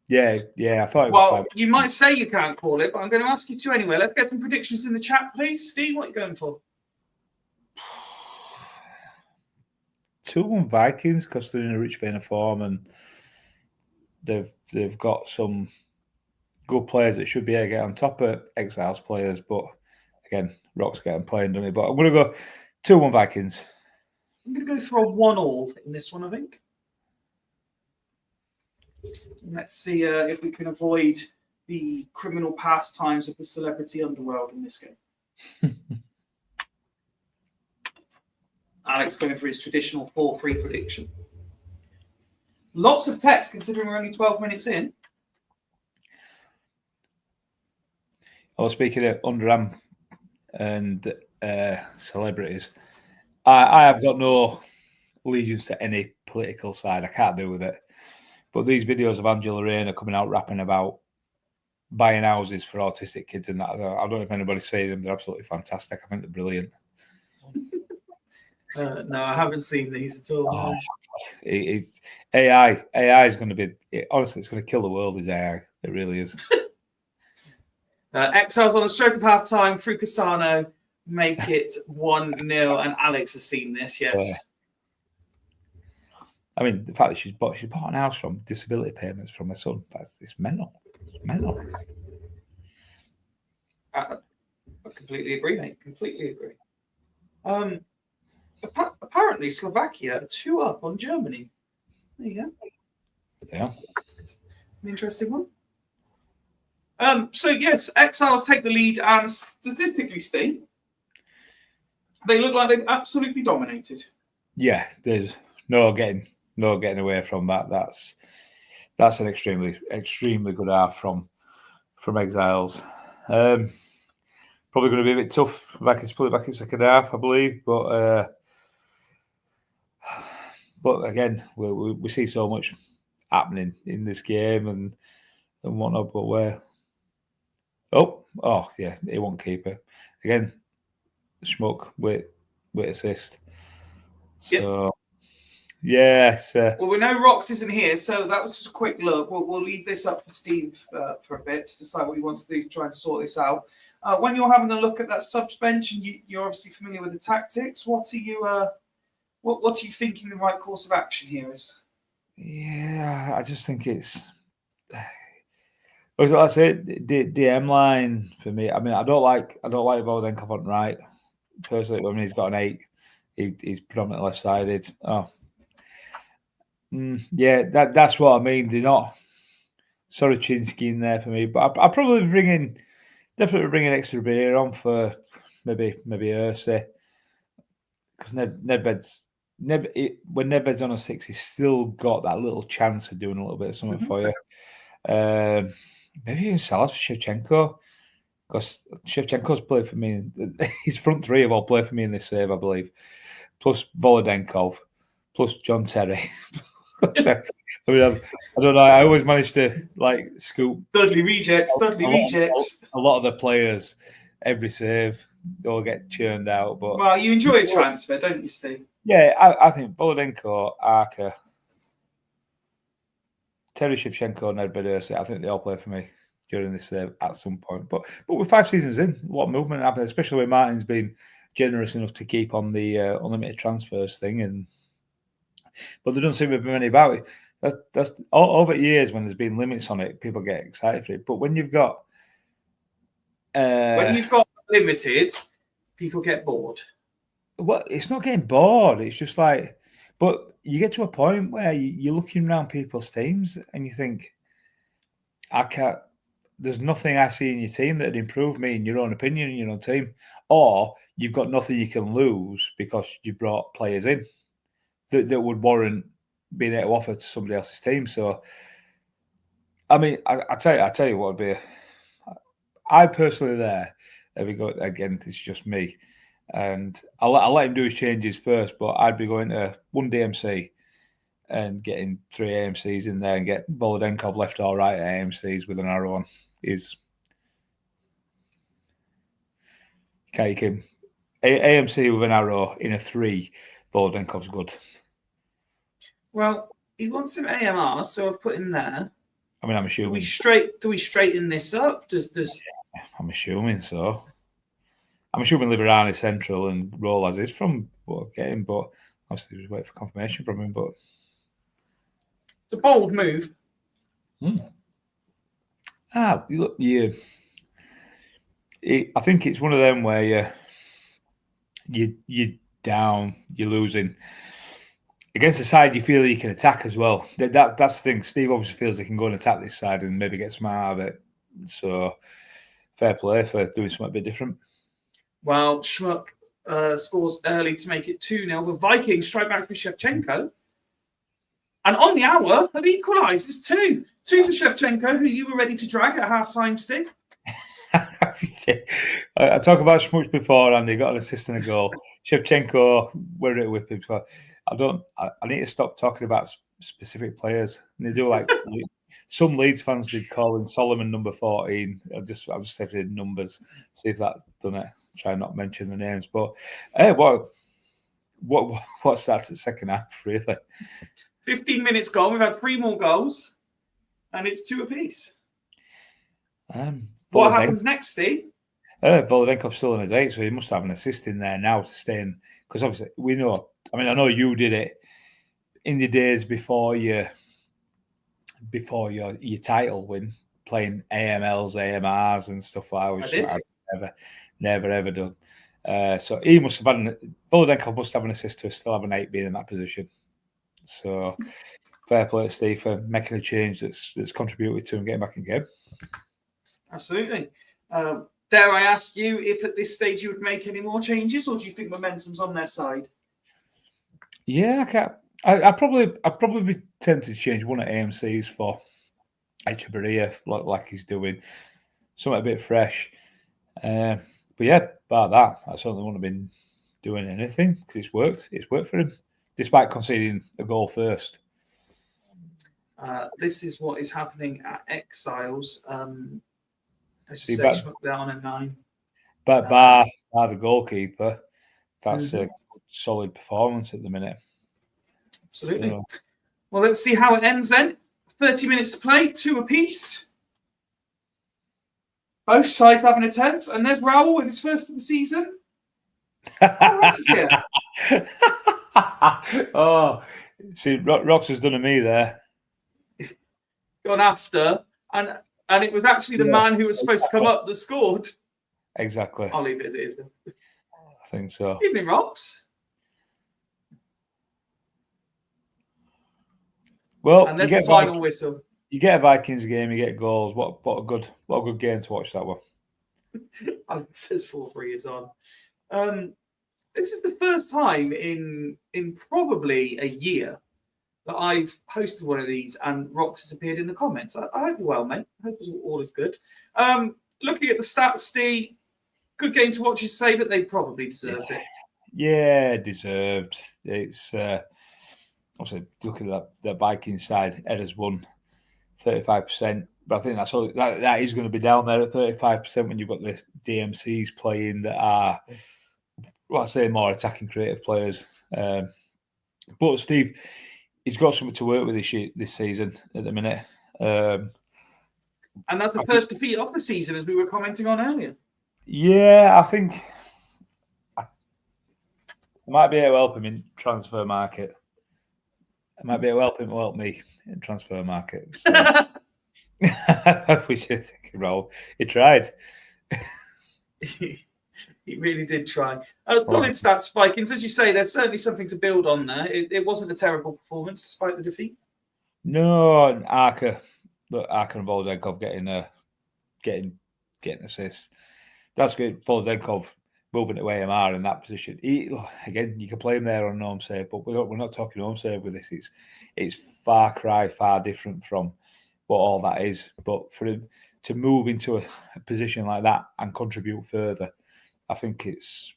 Yeah, I thought it was. Well, you might say you can't call it, but I'm going to ask you to anyway. Let's get some predictions in the chat, please. Steve, what are you going for? 2-1 Vikings, because they're in a rich vein of form and they've got some good players that should be able to get on top of Exiles players, but again, Rock's getting playing, doesn't he? But I'm going to go 2-1 Vikings. I'm going to go for a 1-1 in this one, I think. Let's see if we can avoid the criminal pastimes of the celebrity underworld in this game. Alex going for his traditional 4-3 prediction. Lots of text considering we're only 12 minutes in. Well, speaking of underarm and celebrities, I have got no allegiance to any political side. I can't do with it. But these videos of Angela Rayner coming out rapping about buying houses for autistic kids and that, I don't know if anybody's seen them. They're absolutely fantastic. I think they're brilliant. No, I haven't seen these at all. Oh, it's AI. AI is going to be, honestly, it's going to kill the world, is AI. It really is. Exiles on the stroke of half time through Cassano make it 1-0, and Alex has seen this, yes. Yeah. I mean, the fact that she's bought an house from disability payments from her son, it's mental. It's mental. I completely agree, mate. Completely agree. Apparently, Slovakia are 2 up on Germany. There you go. Yeah. It's an interesting one. So, yes, Exiles take the lead, and statistically, Steve, they look like they've absolutely dominated. Yeah, there's no getting away from that. That's an extremely good half from Exiles. Probably going to be a bit tough back in split back in second half, I believe. But again, we see so much happening in this game and whatnot. But where? Oh yeah, he won't keep it again. Schmuck with assist. So. Yep. Yes. Well, we know Rox isn't here, so that was just a quick look. We'll leave this up for Steve for a bit to decide what he wants to do, try and sort this out. When you're having a look at that suspension, you're obviously familiar with the tactics. What are you thinking the right course of action here is? Yeah, I just think it's. Like I say, the M line for me. I mean, I don't like Voldenkov on right. Personally, I mean, he's got an 8. He's predominantly left-sided. Oh. Yeah, that's what I mean. They're not Sorochinsky in there for me, but I'll probably definitely bring an extra beer on for maybe Ursi, because when Nedved's on a 6, he's still got that little chance of doing a little bit of something for you. Maybe even Salas for Shevchenko, because Shevchenko's played for me. His front 3 have all played for me in this save, I believe. Plus Volodenkov, plus John Terry. I mean, I don't know. I always manage to scoop Dudley rejects. A lot of the players, every save, they all get churned out. But well, you enjoy a transfer, don't you, Steve? Yeah, I think Volodenko, Arca, Terry Shevchenko, Nedved Ursi, I think they all play for me during this save at some point. But with 5 seasons in, a lot of movement happened, especially when Martin's been generous enough to keep on the unlimited transfers thing, but there doesn't seem to be many about it. That's all, over years when there's been limits on it, people get excited for it. But when you've got limited, people get bored. Well, it's not getting bored. It's just but you get to a point where you're looking around people's teams and you think, there's nothing I see in your team that'd improve me in your own opinion in your own team, or you've got nothing you can lose because you brought players in that would warrant being able to offer to somebody else's team. So, I mean, I tell you what would be. I personally again, it's just me, and I'll let him do his changes first. But I'd be going to 1 DMC and getting 3 AMCs in there and get Volodenkov left or right AMCs with an arrow on. Can't him. AMC with an arrow in a 3, Volodenkov's good. Well, he wants some AMR, so I've put him there. I mean, I'm assuming. Do we straighten this up? Yeah, I'm assuming so. I'm assuming Liverani central and roll as is from what I'm getting, but obviously just wait for confirmation from him. But it's a bold move. Look, I think it's one of them where you're down, you're losing against a side you feel you can attack as well. That's the thing. Steve obviously feels he can go and attack this side and maybe get some out of it. So fair play for doing something a bit different. Well, Schmuck scores early to make it 2-0. The Vikings strike back for Shevchenko. And on the hour have equalised. It's 2. 2 for Shevchenko, who you were ready to drag at half-time, Steve. I talk about Schmuck before, and he got an assist and a goal. Shevchenko, where did it whip him? So I need to stop talking about specific players. And they do like some Leeds fans did call him Solomon number 14. I'll just say numbers, see if that done it. Try and not mention the names, but what's that at second half really? 15 minutes gone. We've had 3 more goals, and it's 2 apiece. What happens next, Steve? Volodenkov's still in his 8, so he must have an assist in there now to stay in. Because obviously we know. I mean, I know you did it in the days before your title win, playing AMLs, AMRs, and stuff like that. I've never ever done. So he must have had Volodenkov must have an assist to still have an 8 being in that position. So fair play to Steve for making a change that's contributed to him getting back in game. Absolutely. Dare I ask you if at this stage you would make any more changes, or do you think momentum's on their side? Yeah, I can't. I'd probably be tempted to change one of AMC's for Echeverria, like he's doing something a bit fresh. But yeah, about that, I certainly wouldn't have been doing anything because it's worked. It's worked for him, despite conceding a goal first. This is what is happening at Exiles. As you say, Schmuck down at 9. But bar the goalkeeper, that's a solid performance at the minute. Absolutely. So, well, let's see how it ends then. 30 minutes to play, 2 apiece. Both sides having attempts, and there's Raul with his first of the season. Rox is here. Oh, see, Rox has done a me there. Gone after, and it was actually the man who was supposed to come up that scored. Exactly. I'll leave it as it is then. I think so. Evening, Rox. Well, and there's the final whistle. You get a Vikings game, you get goals. What a good game to watch that one. Alex says 4-3 is on. This is the first time in probably a year that I've hosted one of these and Rox has appeared in the comments. I hope you're well, mate. I hope all is good. Looking at the stats, Steve, good game to watch, you say, but they probably deserved it. Yeah, deserved. It's obviously looking at the Vikings side, Ed has won 35%, but I think that's all that is going to be down there at 35% when you've got the DMCs playing that are, well, I say, more attacking creative players. But Steve, he's got something to work with this season at the minute. And that's the first defeat of the season, as we were commenting on earlier. Yeah, I think I might be able to help him in transfer market. I might be able to help him to help me in transfer market. So. We should think role. He tried. He really did try. Solid stats, Vikings. As you say, there's certainly something to build on there. It wasn't a terrible performance despite the defeat. No, Arca and Volodenkov getting assists. That's good. Volodenkov moving to AMR in that position. Again, you can play him there on home save, but we're not talking home save with this. It's far different from what all that is. But for him to move into a position like that and contribute further, I think it's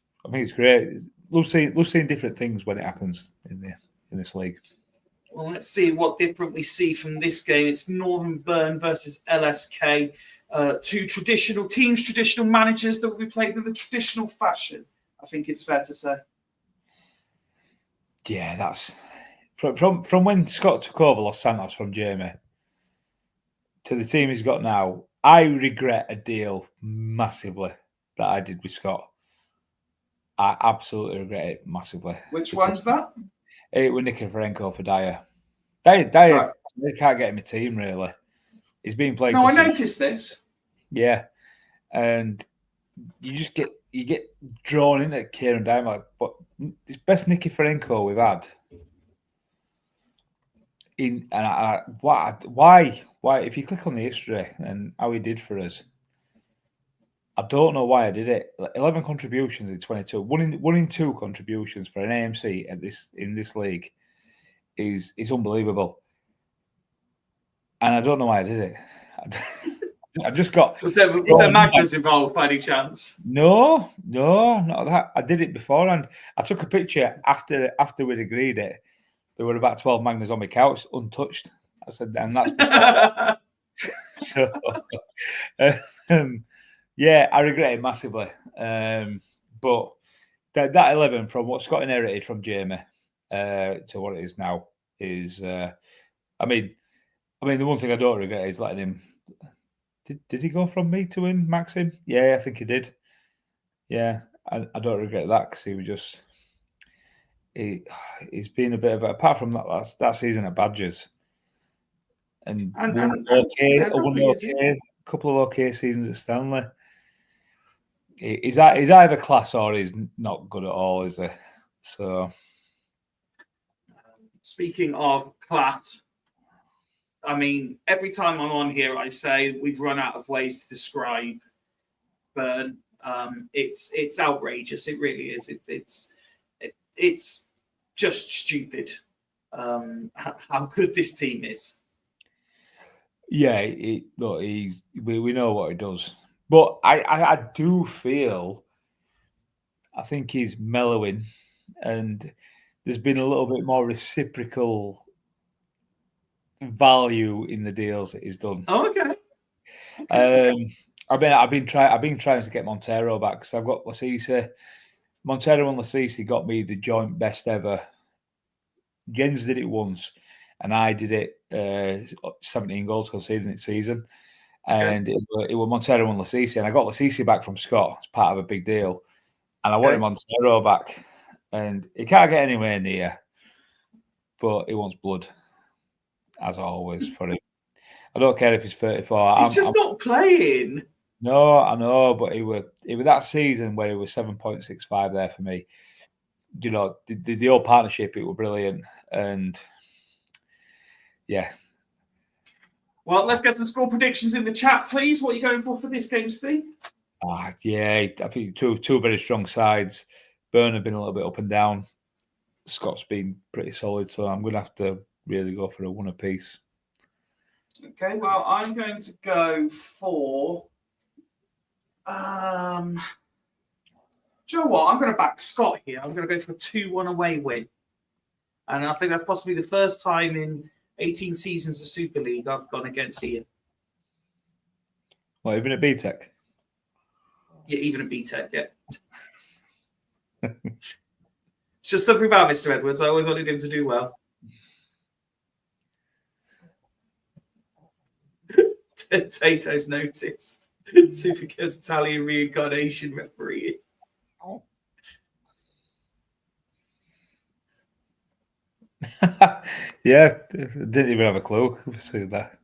great. We'll see different things when it happens in this league. Well, let's see what different we see from this game. It's Northern Burn versus LSK. 2 traditional teams, traditional managers that will be played in the traditional fashion. I think it's fair to say. Yeah, that's from when Scott took over Los Santos from Jamie to the team he's got now. I regret a deal massively that I did with Scott. I absolutely regret it massively. Which one's that? It was Nikiforenko for Dyer. Dyer, right. They can't get him a team really. He's been playing. No, I noticed this. Yeah, and you just get drawn into Kieran Dyer. But it's best Nikiforenko we've had. Why? If you click on the history and how he did for us, I don't know why I did it. 11 contributions in 22, one in two contributions for an AMC in this league is unbelievable, and I don't know why I did it. I just got. Was there Magnus involved by any chance? No, not that. I did it before, and I took a picture after we'd agreed it. There were about 12 Magnus on my couch, untouched. I said, and that's before. So, yeah, I regret it massively. But that 11 from what Scott inherited from Jamie to what it is now is, I mean, the one thing I don't regret is letting him. Did he go from me to him, Maxim? Yeah, I think he did. Yeah, I don't regret that because he was just. He's been a bit of apart from that season at Badgers, and a couple of okay seasons at Stanley. He's either class or he's not good at all, is he? So, speaking of class, I mean, every time I'm on here, I say we've run out of ways to describe Burn. It's outrageous. It really is. It's just stupid how good this team is. Yeah, look, we know what he does, but I do feel, I think he's mellowing, and there's been a little bit more reciprocal value in the deals that he's done. Oh, okay. I've been trying to get Montero back because I've got Lasisi. Montero and Lasisi got me the joint best ever. Jens did it once, and I did it 17 goals conceded in its season. And it was Montero and Lasisi, and I got Lasisi back from Scott as part of a big deal, and I wanted Montero back, and he can't get anywhere near, but he wants blood, as always for him. I don't care if he's 34. He's just not playing. No, I know, but it was that season where it was 7.65 there for me. You know, the old partnership, it was brilliant, and yeah. Well, let's get some score predictions in the chat, please. What are you going for this game, Steve? Yeah, I think two very strong sides. Burn have been a little bit up and down. Scott's been pretty solid, so I'm going to have to really go for a one apiece. Okay, well, I'm going to go for. Do you know what? I'm going to back Scott here. I'm going to go for a 2-1 away win. And I think that's possibly the first time in 18 seasons of Super League I've gone against Ian. What, even at BTEC? Yeah, even at BTEC, yeah. It's just something about Mr. Edwards. I always wanted him to do well. Tato's noticed. Superco's Italian reincarnation referee. Yeah, didn't even have a clue. See that.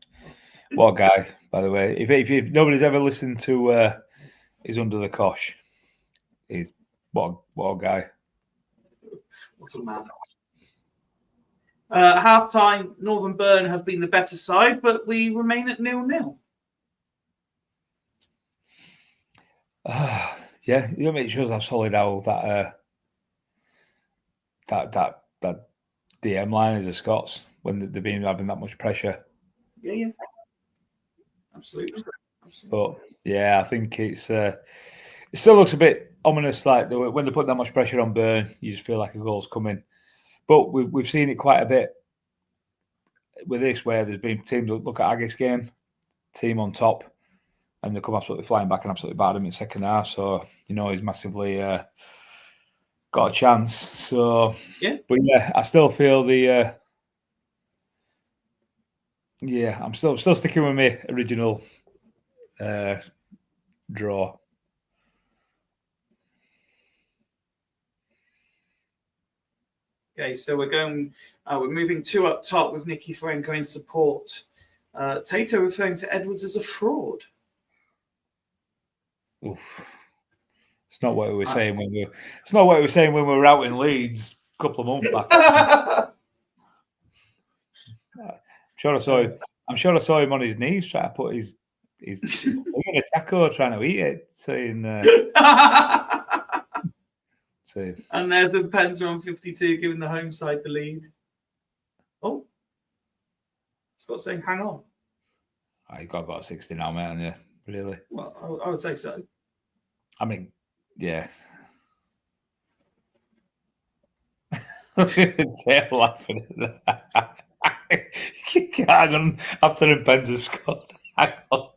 What a guy, by the way. If nobody's ever listened to He's Under the Cosh, he's what a guy. What a man. Half-time, Northern Burn have been the better side, but we remain at 0-0. Yeah, it shows how solid how that DM line is of Scots when they've been having that much pressure. Yeah. Absolutely. But yeah, I think it still looks a bit ominous. Like when they put that much pressure on Burn, you just feel like a goal's coming. But we've seen it quite a bit with this, where there's been teams that look at Aggies game, team on top, and they come absolutely flying back and absolutely bad him in second half. So he's massively got a chance. So yeah, but yeah, I still feel I'm still sticking with my original draw. Okay, so we're moving 2 up top with Nikiforenko in support Tato referring to Edwards as a fraud. Oof. It's not what we were saying when we. It's not what we were saying when we were out in Leeds a couple of months back. I'm sure I saw him on his knees trying to put his thing in a taco, trying to eat it, saying. And there's the Penza on 52 giving the home side the lead. Oh, Scott saying, "Hang on." You got 60 now, man. Yeah, really. Well, I would say so. I mean, yeah. Tail laughing at that. Hang on, after the Penza scored. Hang on.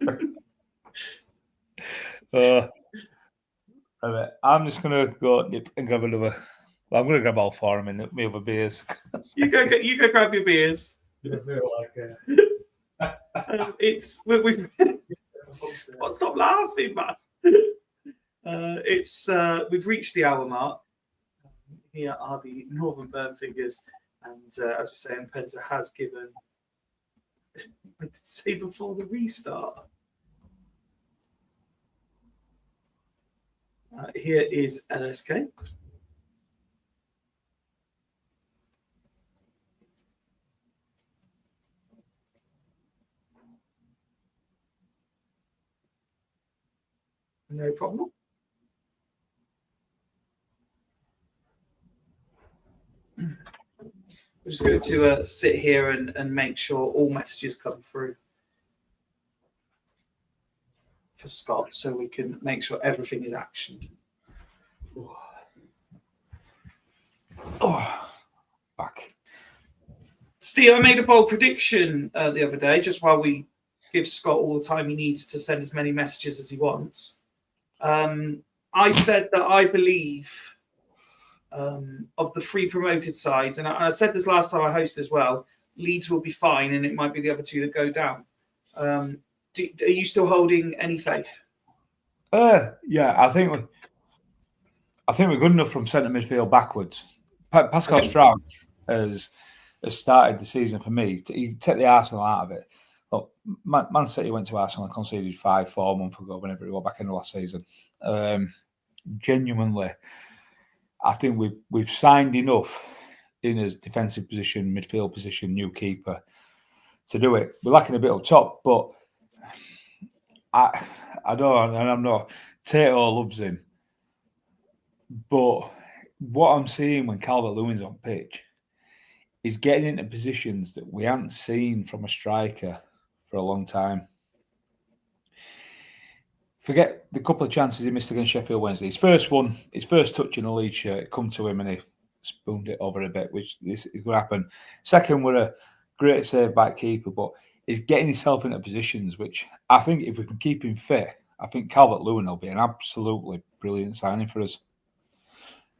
I'm just gonna go nip and grab another. Well, I'm gonna grab all four of them and my other beers. You go grab your beers. We've stop laughing, man. We've reached the hour mark. Here are the Northern Burn figures, and as we say, Penza has given. I did say before the restart. Here is LSK. No problem. We're just going to sit here and make sure all messages come through for Scott, so we can make sure everything is actioned. Back. Steve, I made a bold prediction the other day, just while we give Scott all the time he needs to send as many messages as he wants. I said that I believe of the 3 promoted sides, and I said this last time I hosted as well, Leeds will be fine, and it might be the other 2 that go down. Are you still holding any faith? Yeah, I think we're good enough from centre midfield backwards. Pascal Stroud has started the season for me. You take the Arsenal out of it. Look, Man City went to Arsenal and conceded 5-4 months ago, whenever it was back in the last season. Genuinely, I think we've signed enough in his defensive position, midfield position, new keeper to do it. We're lacking a bit up top, but I don't, and I'm not. Tato loves him, but what I'm seeing when Calvert-Lewin's on pitch is getting into positions that we haven't seen from a striker for a long time. Forget the couple of chances he missed against Sheffield Wednesday. His first touch in the Leeds shirt, it come to him and he spooned it over a bit, which is going to happen. Second were a great save by keeper, but he's getting himself into positions which I think if we can keep him fit, I think Calvert-Lewin will be an absolutely brilliant signing for us.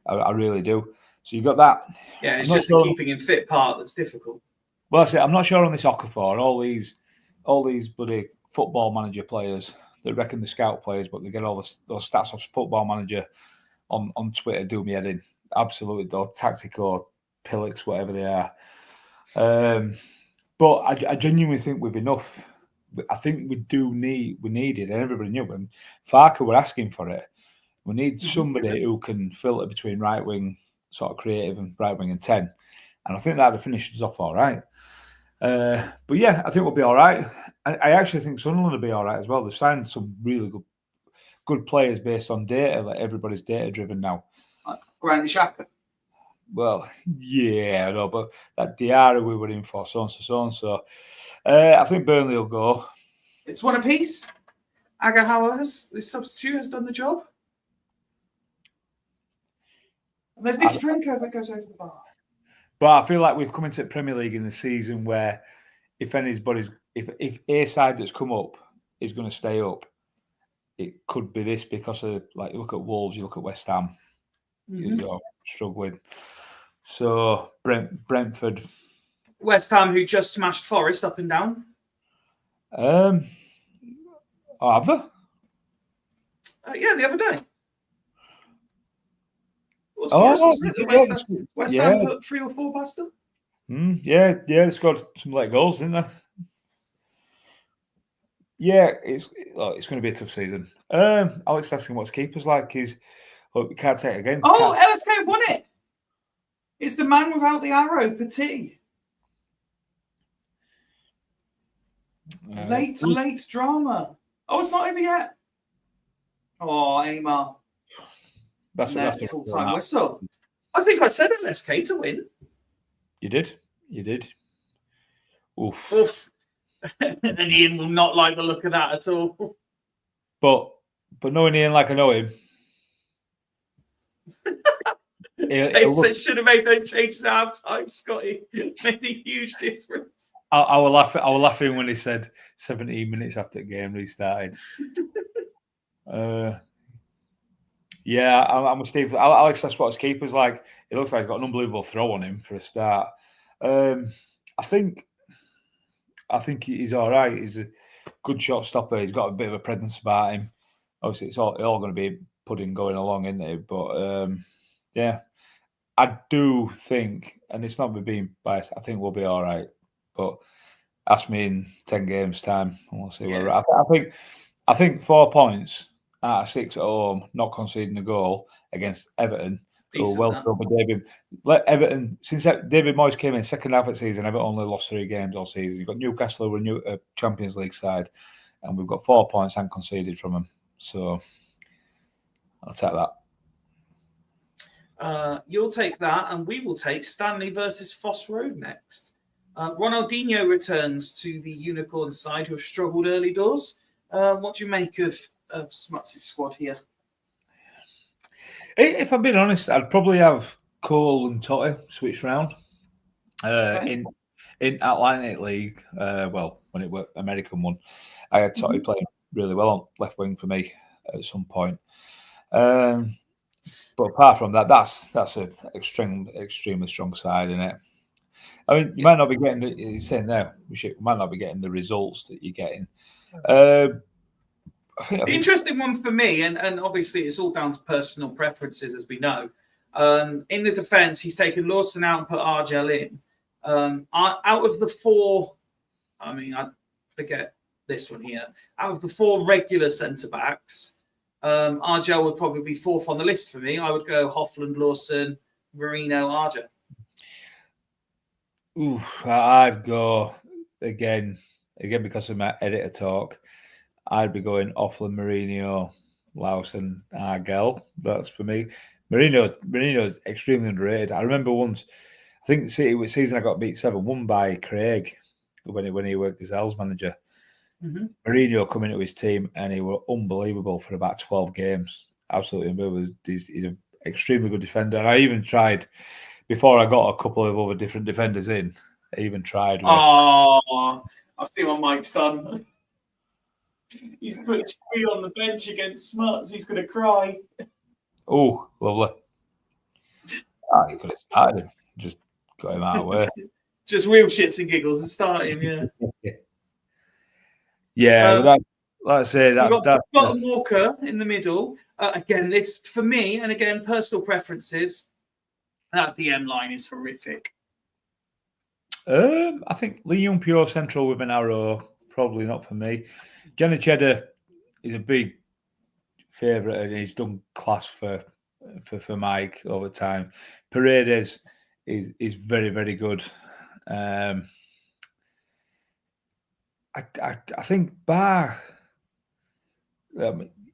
I really do. So you got that. Yeah, it's just the keeping him fit part that's difficult. Well, that's it. I'm not sure on this Okafor. All these bloody Football Manager players, they reckon the scout players, but they get all those stats off Football Manager on Twitter, do me head in. Absolutely, or Tactico, Pillix, whatever they are. But I genuinely think we've enough. I think we need it, and everybody knew when Farker were asking for it. We need somebody who can filter between right wing, sort of creative, and right wing and 10. And I think that would finish us off all right. But yeah, I think we'll be all right. I actually think Sunderland will be all right as well. They've signed some really good players based on data. Like everybody's data driven now. Like Granit Xhaka. Well, yeah, I know, but that Diarra we were in for, so and so. I think Burnley will go. It's one apiece. Agahawa, this substitute, has done the job. And there's Nicky Franco that goes over the bar. But I feel like we've come into the Premier League in the season where if a side that's come up is going to stay up, it could be this because of, like, you look at Wolves, you look at West Ham, you're struggling. So Brentford, West Ham, who just smashed Forest up and down. Have they? Yeah, the other day. West Ham put 3 or 4 past them. Yeah, they scored some late goals, didn't they? Yeah, it's going to be a tough season. Alex asking what's keepers like is, look, we can't take it again. Oh, LSK won it. It's the man without the arrow, Petit. Late drama. Oh, it's not over yet. Oh, Amar. That's a full-time whistle. I think I said LSK to win. You did. Oof. Oof. And Ian will not like the look of that at all. But knowing Ian like I know him, They should have made those changes at half time, Scotty. Made a huge difference. I was laughing when he said 17 minutes after the game restarted. Yeah, I'm with Steve. Alex, that's what his keeper's like. It looks like he's got an unbelievable throw on him for a start. I think he's all right. He's a good shot stopper. He's got a bit of a presence about him. Obviously, it's all going to be pudding going along, isn't it? But yeah, I do think, and it's not me being biased, I think we'll be all right. But ask me in 10 games' time, and we'll see where we're at. I think 4 points out of 6 at home, not conceding a goal against Everton. Well done with David. Let Everton, since David Moyes came in second half of the season, Everton only lost 3 games all season. You've got Newcastle, who are a new Champions League side, and we've got 4 points unconceded from them. So I'll take that. You'll take that, and we will take Stanley versus Foss Road next. Ronaldinho returns to the Unicorn side, who have struggled early doors. What do you make of Smuts' squad here? If I'm being honest, I'd probably have Cole and Totti switched round. In Atlantic League, when it were American one, I had Totti playing really well on left wing for me at some point. But apart from that, that's an extremely strong side, isn't it? I mean, you might not be getting he's saying there, we might not be getting the results that you're getting. The interesting one for me, and obviously it's all down to personal preferences, as we know. In the defence, he's taken Lawson out and put Argel in. Out of the 4, I mean, I forget this one here. Out of the 4 regular centre-backs, Argel would probably be 4th on the list for me. I would go Hoffland, Lawson, Marino, Argel. I'd go again because of my editor talk. I'd be going Hoffland, Marino, Lawson, Argel. That's for me. Marino is extremely underrated. I remember once, I think it was season I got beat 7-1 by Craig when he worked as L's manager. Mm-hmm. Mourinho come into his team and he was unbelievable for about 12 games. Absolutely unbelievable. He's an extremely good defender. And I even tried, before I got a couple of other different defenders in, I even tried. Oh, I've seen what Mike's done. He's put Chewy on the bench against Smuts. He's going to cry. Oh, lovely. You could have started him. Just got him out of the way. Just real shits and giggles and start him, yeah. Yeah, but like I say, that's got Walker in the middle. Again, this for me, and again, personal preferences. That DM line is horrific. I think Lee Young pure central with an arrow, probably not for me. Jenna Cheddar is a big favourite, and he's done class for Mike over time. Paredes is very, very good. I think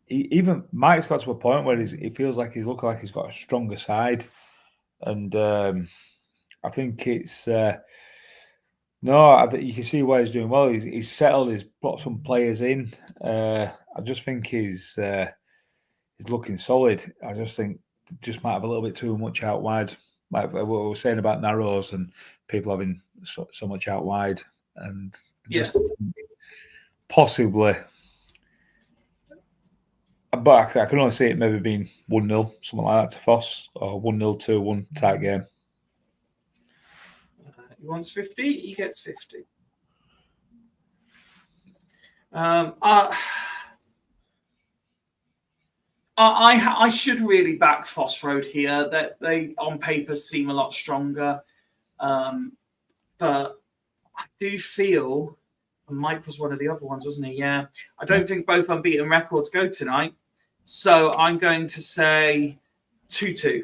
even Mike's got to a point where it feels like he's looking like he's got a stronger side, and I think it's I think you can see why he's doing well. He's settled. He's brought some players in. I just think he's looking solid. I just think just might have a little bit too much out wide. Like what we were saying about Narrows and people having so much out wide, and just possibly. But I can only see it maybe being 1-0, something like that to Foss, or 1-0, 2-1 type game. He wants 50, he gets 50. I should really back Foss Road here. That they on paper seem a lot stronger, but I do feel And Mike was one of the other ones, wasn't he? Yeah. I don't think both unbeaten records go tonight. So I'm going to say 2-2.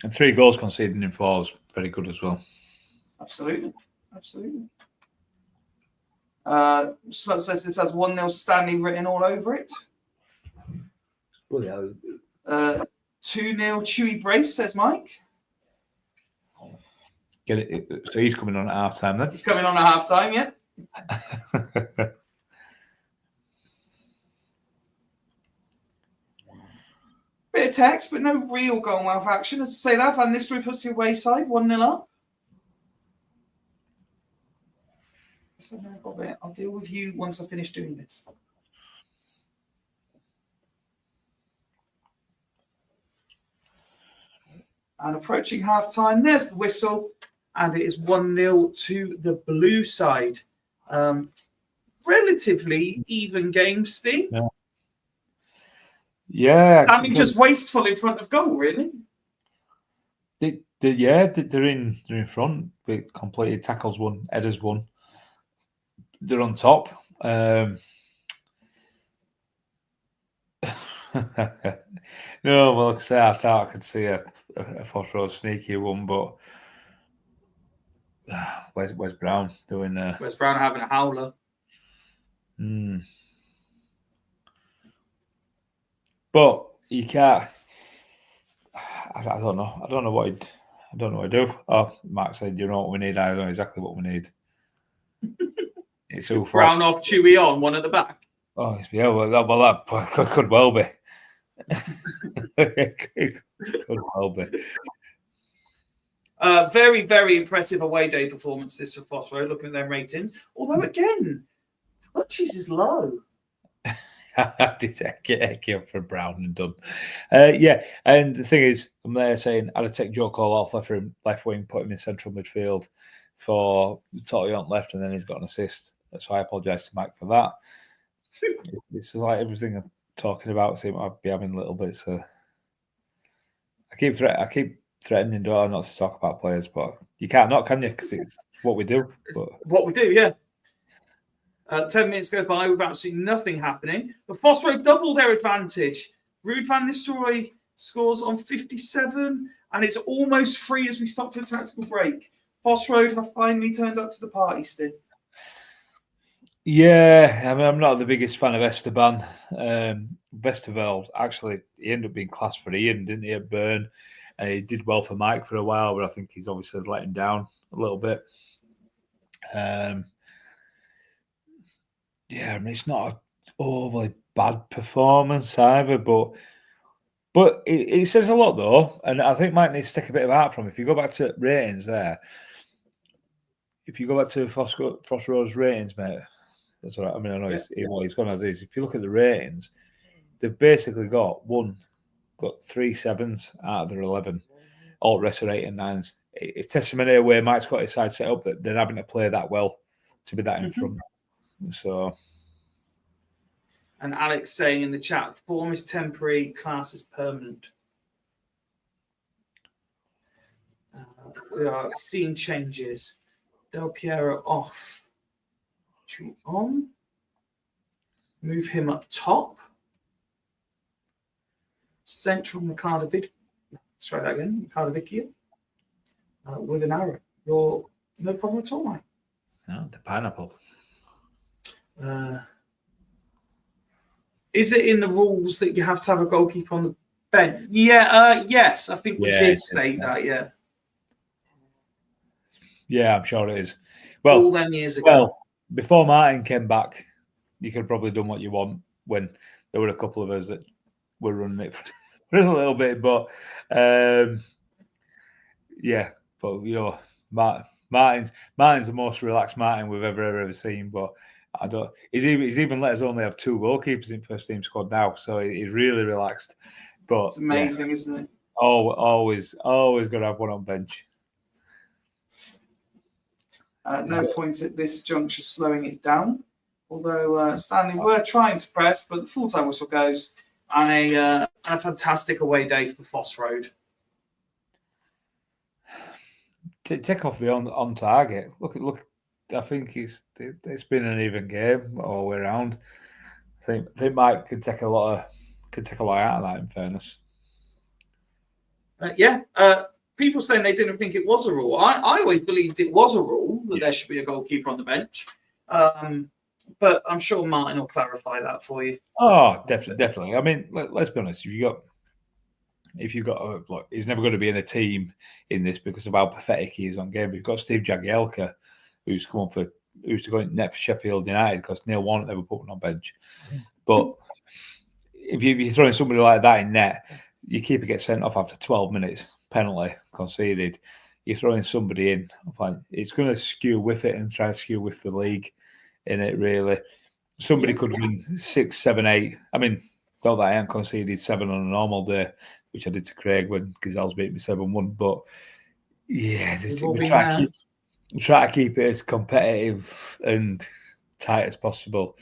And 3 goals conceded in 4 is very good as well. Absolutely. Smut says this has 1-0 Stanley written all over it. Well, yeah. 2-0 Chewy Brace, says Mike. Get it. So he's coming on at half time then. He's coming on at half time, yeah. Bit of text, but no real goal mouth action. As I say that, Van Nistelrooy puts the away side 1-0 up. So I'll deal with you once I finish doing this. And approaching half time, there's the whistle, and it is 1-0 to the blue side. Relatively even game, Steve. Yeah. Standing just wasteful in front of goal, really. They're in front. We completed tackles 1, headers 1. They're on top. No, well, like I say, I thought I could see a Phosphor sneaky one, but where's Brown doing? Where's Brown having a howler? But you can't. I don't know. I don't know what I do. Oh, Mark said, "You know what we need." I know exactly what we need. It's all Brown off, Chewy on, one at the back. Oh yeah, well that could well be. It could well be. Very, very impressive away day performance this for Phosphor, looking at their ratings. Although, again, touches is low. I did get up for Brown and done. Yeah, and the thing is, I'm there saying I'd take Joe Cole off left wing, put him in central midfield for Totti on left, and then he's got an assist. So I apologise to Mike for that. It's like everything I'm talking about seems to be having little bits. I keep threatening not to talk about players, but you can't not, can you? Because it's what we do. What we do, yeah. 10 minutes go by with absolutely nothing happening. But Phosphor double their advantage. Ruud van Nistelrooy scores on 57, and it's almost free as we stop for a tactical break. Phosphor have finally turned up to the party, Steve. Yeah, I mean, I'm not the biggest fan of Esteban. Westerveld, actually, he ended up being class for Ian, didn't he, at Bern? And he did well for Mike for a while, but I think he's obviously let him down a little bit. Yeah, I mean, it's not an overly bad performance either, but it says a lot, though, and I think Mike needs to take a bit of heart from it. If you go back to ratings there, if you go back to Phosphor's ratings, mate, that's all right. I mean, I know he's gone as is. If you look at the ratings, they've basically got 3 7s out of their 11. All the rest are 8 and 9s. It's testimony where Mike's got his side set up that they're having to play that well to be that in front. So, and Alex saying in the chat, form is temporary, class is permanent. We are seeing changes. Del Piero off. Tree on. Move him up top. Central Makadovic. Let's try that again. Makadovic with an arrow. You're no problem at all, mate. No, the pineapple. Is it in the rules that you have to have a goalkeeper on the bench? Yeah. Yes, I think we did state that. Yeah. Yeah, I'm sure it is. Well, all them years ago. Well, before Martin came back, you could have probably done what you want when there were a couple of us that were running it for a little bit. But yeah, but you know, Martin's the most relaxed Martin we've ever seen. But I don't. He's even let us only have 2 goalkeepers in first team squad now, so he's really relaxed. But it's amazing, isn't it? Always got to have one on bench. No point at this juncture slowing it down. Although Stanley were trying to press, but the full-time whistle goes, and a fantastic away day for Foss Road. Take off the on target. Look, I think it's been an even game all the way around. I think Mike could take a lot out of that. In fairness, people saying they didn't think it was a rule. I always believed it was a rule that there should be a goalkeeper on the bench. But I'm sure Martin will clarify that for you. Oh, definitely. I mean, let's be honest. If you've got look, he's never going to be in a team in this because of how pathetic he is on game. We've got Steve Jagielka, who's to go in net for Sheffield United because Neil Warnock never put him on bench. But if you're throwing somebody like that in net, your keeper gets sent off after 12 minutes, penalty conceded. You're throwing somebody in. It's going to skew with it and try to skew with the league in it, really. Somebody could win 6, 7, 8. I mean, not that I haven't conceded 7 on a normal day, which I did to Craig when Gazelles beat me 7-1. But yeah, we try to keep it as competitive and tight as possible.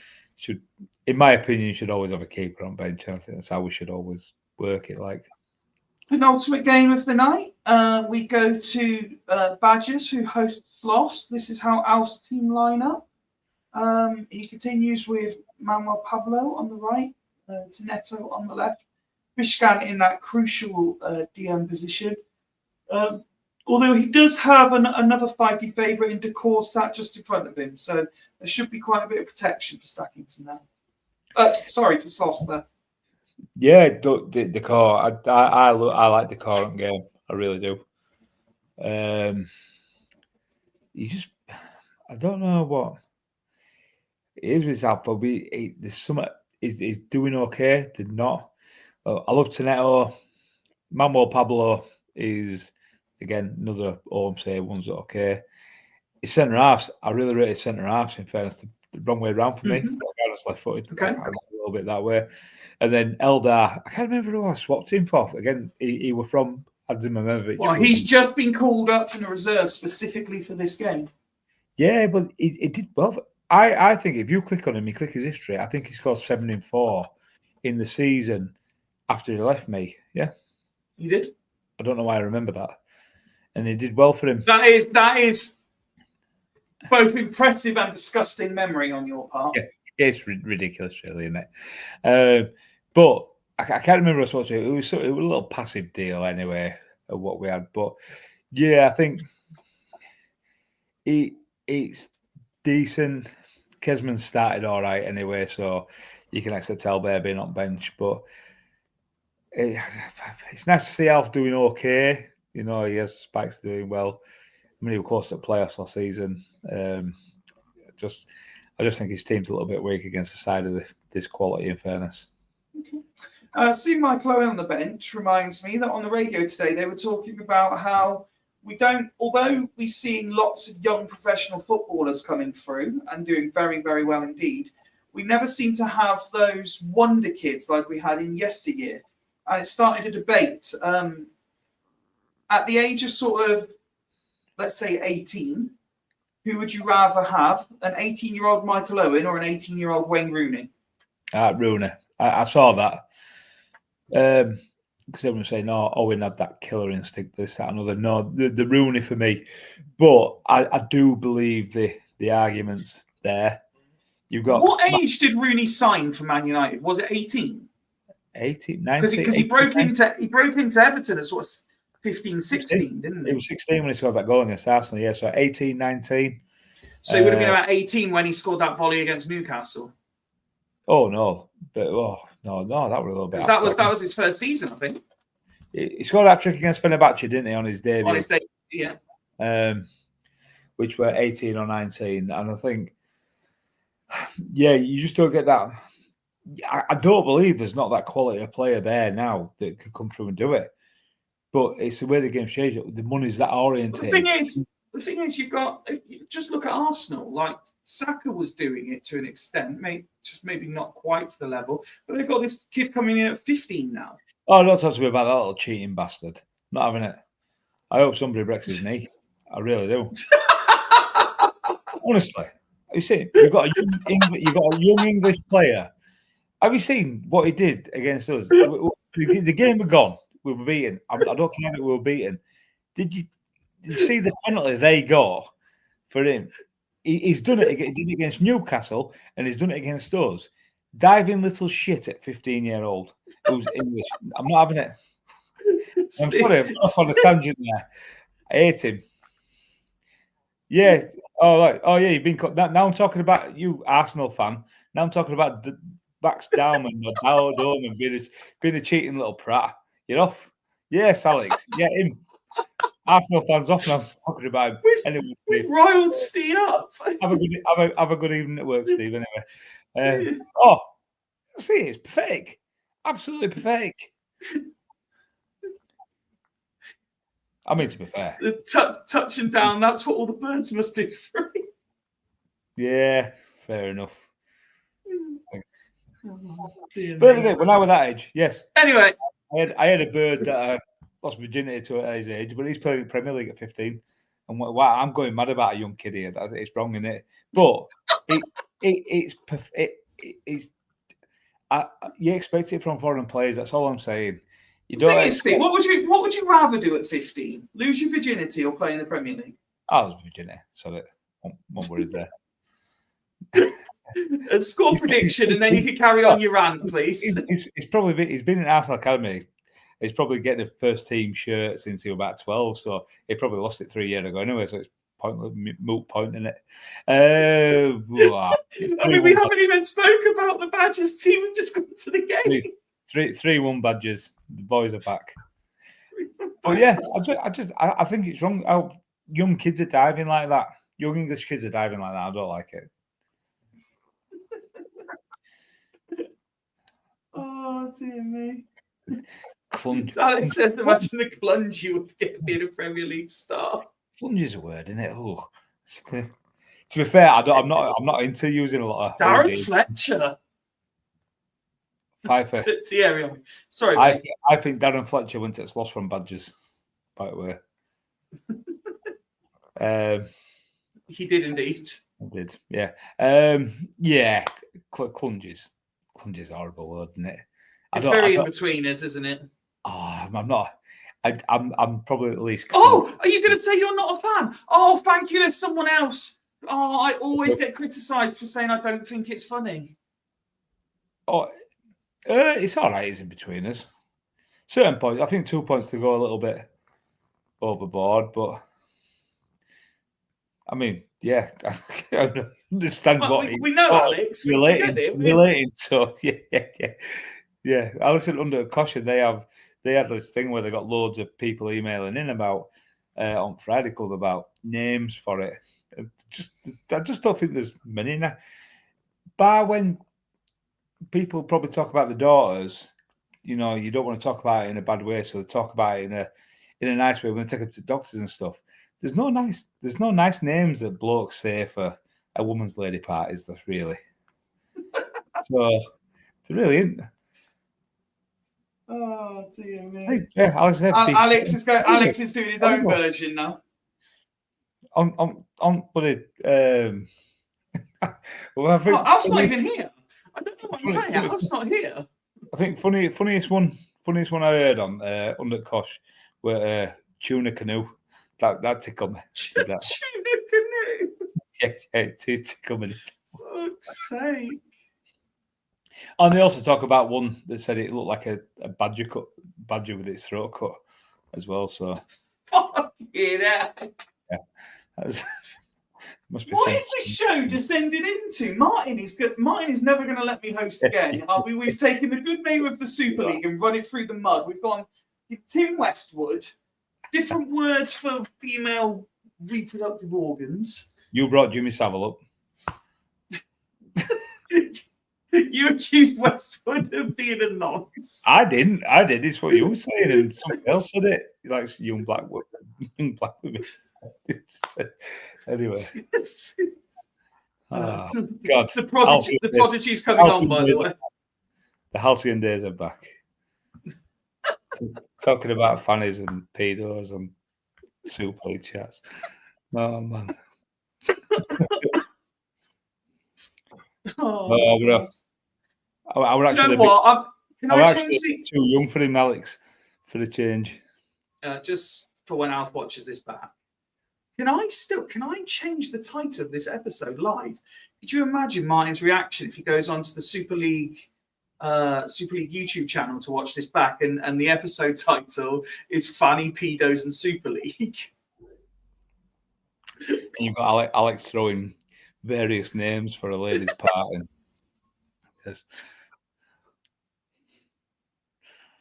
In my opinion, you should always have a keeper on bench. I think that's how we should always work it. Like penultimate game of the night, we go to Badgers, who host Sloths. This is how Alf's team line up. He continues with Manuel Pablo on the right, Teneto on the left, Bishkan in that crucial DM position. Although he does have another Fyfie favourite in Decor sat just in front of him, so there should be quite a bit of protection for Stackington now. Sorry for Sloths there. Yeah, Decor. I like Decor on game. I really do. I don't know what it is with Alpha. There's some is doing okay. Did not. I love Teneto. Manuel Pablo is again another OMC one's okay. His centre halves. I really rate his centre halves. In fairness, the wrong way around for me. Regardless, left footed. Okay. I like a little bit that way. And then Eldar. I can't remember who I swapped him for. Again, he was from Adzimanovic. Well, he's just been called up from the reserves specifically for this game. Yeah, but he did well. I think if you click on him, you click his history. I think he scored 7 in 4 in the season after he left me. Yeah, he did. I don't know why I remember that, and he did well for him. That is both impressive and disgusting memory on your part. Yeah, it's ridiculous, really, isn't it? But I can't remember what sort of it was. It was a little passive deal anyway of what we had. But yeah, I think it's decent. Kesman started all right anyway, so you can accept Albert being on bench. But it's nice to see Alf doing okay. You know, he has Spikes doing well. I mean, he was close to playoffs last season. I just think his team's a little bit weak against the side of this quality, in fairness. Okay. Seeing Mike Chloe on the bench reminds me that on the radio today they were talking about how although we're seeing lots of young professional footballers coming through and doing very, very well indeed, we never seem to have those wonder kids like we had in yesteryear. And it started a debate. At the age of sort of, let's say, 18, who would you rather have, an 18-year-old Michael Owen or an 18-year-old Wayne Rooney? Rooney. I saw that. Because everyone saying, no, Owen had that killer instinct, this, that, another. No, the Rooney for me. But I do believe the arguments there. You've got what age did Rooney sign for Man United? Was it 18? 18, 19? Because he broke into Everton at sort of 15, 16, didn't he? He was 16 when he scored that goal against Arsenal, yeah. So 18, 19. So he would have been about 18 when he scored that volley against Newcastle. Oh no, but no, that was a little bit. That was his first season, I think. He scored that trick against Fenerbahce, didn't he, on his debut? On his debut, yeah. Which were 18 or 19, and I think, yeah, you just don't get that. I don't believe there's not that quality of player there now that could come through and do it. But it's the way the game's changed. The money's that oriented. The thing is, you've got, if you just look at Arsenal, like Saka was doing it to an extent, maybe not quite to the level, but they've got this kid coming in at 15 now. Oh, don't talk to me about that little cheating bastard. Not having it. I hope somebody breaks his knee. I really do. Honestly, you see, you've got a young English player. Have you seen what he did against us? The game had gone. We were beaten. I don't care that we were beaten. Did you see the penalty they got for him? He's done it. He did it against Newcastle, and he's done it against us. Diving little shit at 15-year-old who's English. I'm not having it. I'm sorry, I'm off on a tangent there. I hate him. Yeah. Oh yeah. You've been now. I'm talking about you, Arsenal fan. Now I'm talking about Bax Dowman or Dowdome and being a cheating little prat. You're off. Yes, Alex. Yeah, him. Arsenal fans off now. I'm talking about him. Anyway, We've riled Steve up. have a good evening at work, Steve. Anyway. See, it's pathetic. Absolutely pathetic. I mean, to be fair. Touching down, that's what all the birds must do for me. Yeah, fair enough. But anyway, when I was that age, yes. Anyway. I had a bird that lost virginity to at his age, but he's playing in Premier League at 15. And wow, I'm going mad about a young kid here. It's wrong, isn't it? But you expect it from foreign players. That's all I'm saying. You don't. The thing is, Steve, what would you rather do at 15? Lose your virginity or play in the Premier League? I lose virginity, so that won't worry there. A score prediction, and then you can carry on your rant, please. He's been in Arsenal Academy. He's probably getting a first team shirt since he was about 12, so he probably lost it 3 years ago anyway. So it's moot point in it. I mean, we haven't even spoke about the Badgers team. We've just gone to the game. 3-1 Badgers. The boys are back. But yeah, I think it's wrong how young kids are diving like that. Young English kids are diving like that. I don't like it. Oh dear me. Clunge. Alex says, imagine the clunge you would get being a Premier League star. Clunge is a word, isn't it? Oh, to be fair, I'm not into using a lot of Darren Fletcher. Fyfie. Thierry. Sorry, I think Darren Fletcher went to lost from Badgers, by the way. He did indeed. He did, yeah. Yeah, clunges. Clunge is a horrible word, isn't it? It's very in between us, isn't it? Oh, I'm not. I'm probably at least. Oh, are you going to say you're not a fan? Oh, thank you. There's someone else. Oh, I always get criticised for saying I don't think it's funny. Oh, it's all right. It's in between us. Certain points. I think 2 points to go a little bit overboard, but I mean, yeah, I understand what we know, Alex. Relating to, yeah. I listened under Caution. They had this thing where they got loads of people emailing in about on Friday Club about names for it. I just don't think there's many now. Bar when people probably talk about the daughters, you don't want to talk about it in a bad way, so they talk about it in a nice way when they take them to doctors and stuff. There's no nice names that blokes say for a woman's lady parties. That's really so. There really isn't. Oh dear me! Yeah, Alex is doing his own version now. But well, I think Alf's not even here. I don't know what I'm saying. Alf's not here. I think funniest one I heard on under Kosh were tuna canoe. That tickled me. Tuna canoe. Yeah, it tickled me. Fuck's sake. And they also talk about one that said it looked like a badger with its throat cut as well. So, yeah. Must be. What is this show descended into? Martin is never going to let me host again. We've taken the good name of the Super League and run it through the mud. We've gone Tim Westwood, different words for female reproductive organs. You brought Jimmy Savile up. You accused Westwood of being a nonce. I didn't. I did. It's what you were saying, and somebody else said it. He likes young black women. Anyway. Oh, God. The prodigy's coming on, by the way. The halcyon days are back. Talking about fannies and pedos and Super League chats. Oh, man. I were actually, too young for him, Alex, for the change. Just for when Alf watches this back. Can I change the title of this episode live? Could you imagine Martin's reaction if he goes onto the Super League YouTube channel to watch this back, and the episode title is Fanny, Pedos, and Super League? And you've got Alex throwing various names for a ladies' party. Yes.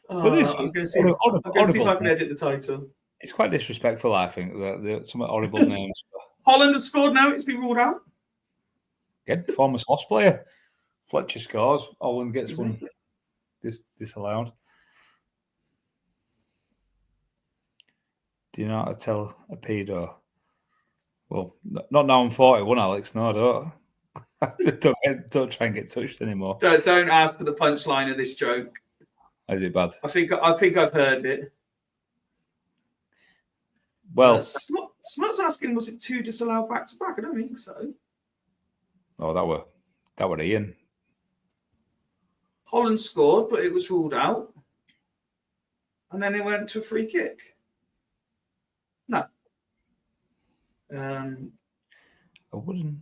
I'm going to see if I can edit the title. It's quite disrespectful, I think, that some horrible names. Holland has scored now. It's been ruled out. Again, former Sloss player. Fletcher scores. Holland gets one disallowed. Do you know how to tell a pedo? Well, not now I'm 41, Alex. No, I don't. Don't try and get touched anymore. Don't ask for the punchline of this joke. Is it bad? I think I've heard it. Well, Smut's asking, was it 2 disallowed back to back? I don't think so. Oh, that were Ian. Holland scored, but it was ruled out, and then it went to a free kick. No. I wouldn't.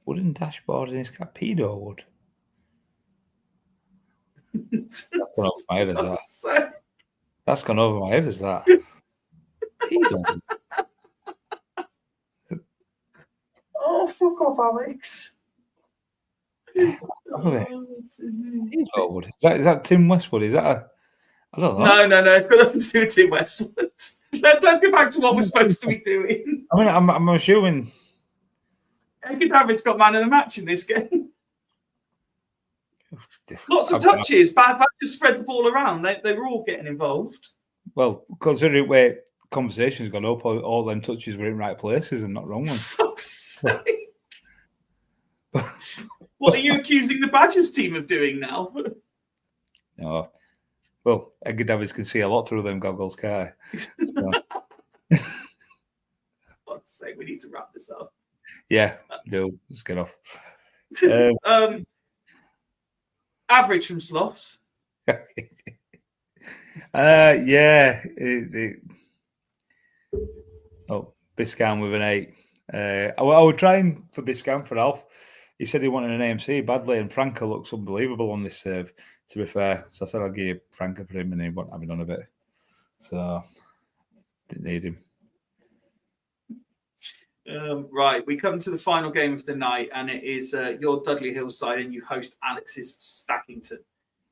Wooden dashboard in his car. Pedo would. That's gone over my head as that. That's gone over my head as that. Pedo. Oh, fuck off, Alex. Pedo would. Is that Tim Westwood? Is that a... I don't know. No. It's got nothing to do with Tim Westwood. Let's get back to what we're supposed to be doing. I mean, I'm assuming... Edgar David's got man of the match in this game. Lots of touches. Bad just spread the ball around. They were all getting involved. Well, considering where conversation's gone up, all them touches were in right places and not wrong ones. Fuck's sake. What are you accusing the Badgers team of doing now? No. Well, Edgar Davids can see a lot through them goggles, can't he? So. Fuck's sake, we need to wrap this up. Yeah, no, let's get off. Average from Sloths. Yeah. Biscan with an 8. I was trying for Biscan for Alf. He said he wanted an AMC badly, and Franca looks unbelievable on this serve, to be fair. So I said I'll give you Franca for him, and he wasn't having none of it. So, didn't need him. Right, we come to the final game of the night, and it is your Dudley Hill side, and you host Alex's Stackington.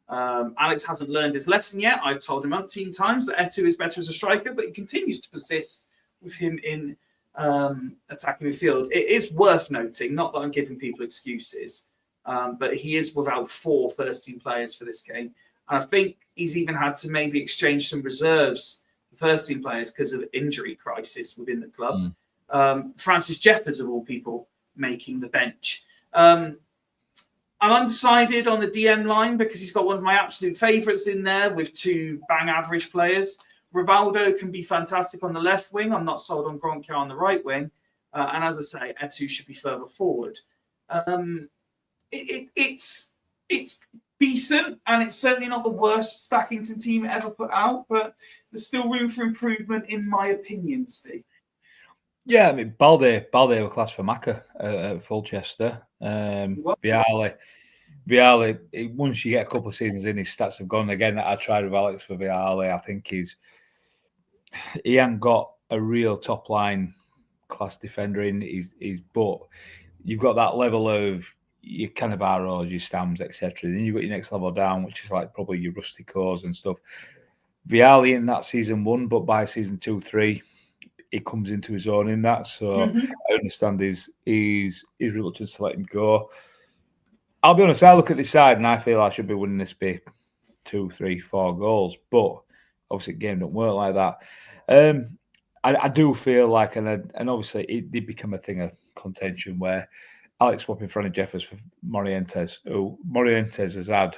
Alex hasn't learned his lesson yet. I've told him umpteen times that Etu is better as a striker, but he continues to persist with him in attacking midfield. It is worth noting, not that I'm giving people excuses, but he is without 4 first-team players for this game. And I think he's even had to maybe exchange some reserves for first-team players because of injury crisis within the club. Francis Jeffers, of all people, making the bench. I'm undecided on the DM line because he's got one of my absolute favourites in there with 2 bang average players. Rivaldo can be fantastic on the left wing. I'm not sold on Gronkia on the right wing. And as I say, Etu should be further forward. It's decent, and it's certainly not the worst Stackington team ever put out, but there's still room for improvement, in my opinion, Steve. Yeah, I mean, Balde were class for Macca at Fulchester. Viale, once you get a couple of seasons in, his stats have gone. Again, I tried with Alex for Viale. I think he hasn't got a real top line class defender in. But you've got that level of your Cannavaros, your Stams, etc. Then you've got your next level down, which is like probably your Rusty Cores and stuff. Viale in that season 1, but by season 2, 3, he comes into his own in that. So I understand his reluctance to let him go. I'll be honest, I look at this side and I feel I should be winning this by 2, 3, 4 goals. But obviously the game don't work like that. I do feel like, and obviously it did become a thing of contention where Alex swapping Franny Jeffers for Morientes, who Morientes has had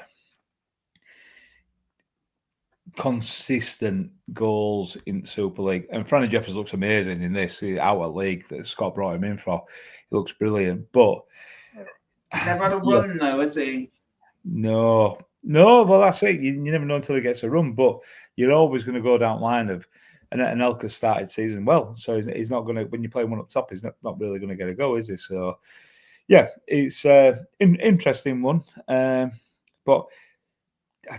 consistent goals in the Super League. And Franny Jeffers looks amazing in this out of league that Scott brought him in for. He looks brilliant. But never had a run though, has he? No. No, well, that's it. You never know until he gets a run, but you're always going to go down line of, and Elka's started season well, so he's not going to, when you play one up top, he's not really going to get a go, is he? So, yeah, it's an interesting one, but I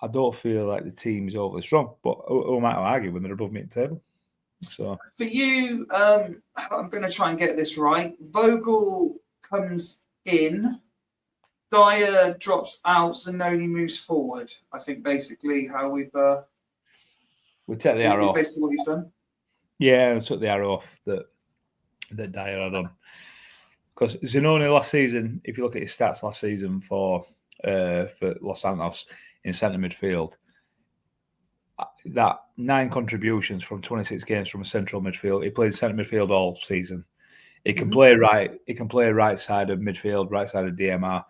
don't feel like the team is overly strong, but who am I to argue when they're above me at the table? So for you, I'm going to try and get this right. Vogel comes in. Dyer drops out, Zanoni moves forward. I think basically how we take the arrow off. Basically what you've done. Yeah, I took the arrow off that Dyer had on. Because Zanoni last season, if you look at his stats last season for Los Santos in centre midfield, that 9 contributions from 26 games from a central midfield. He played centre midfield all season. He can play right. He can play right side of midfield, right side of DMR.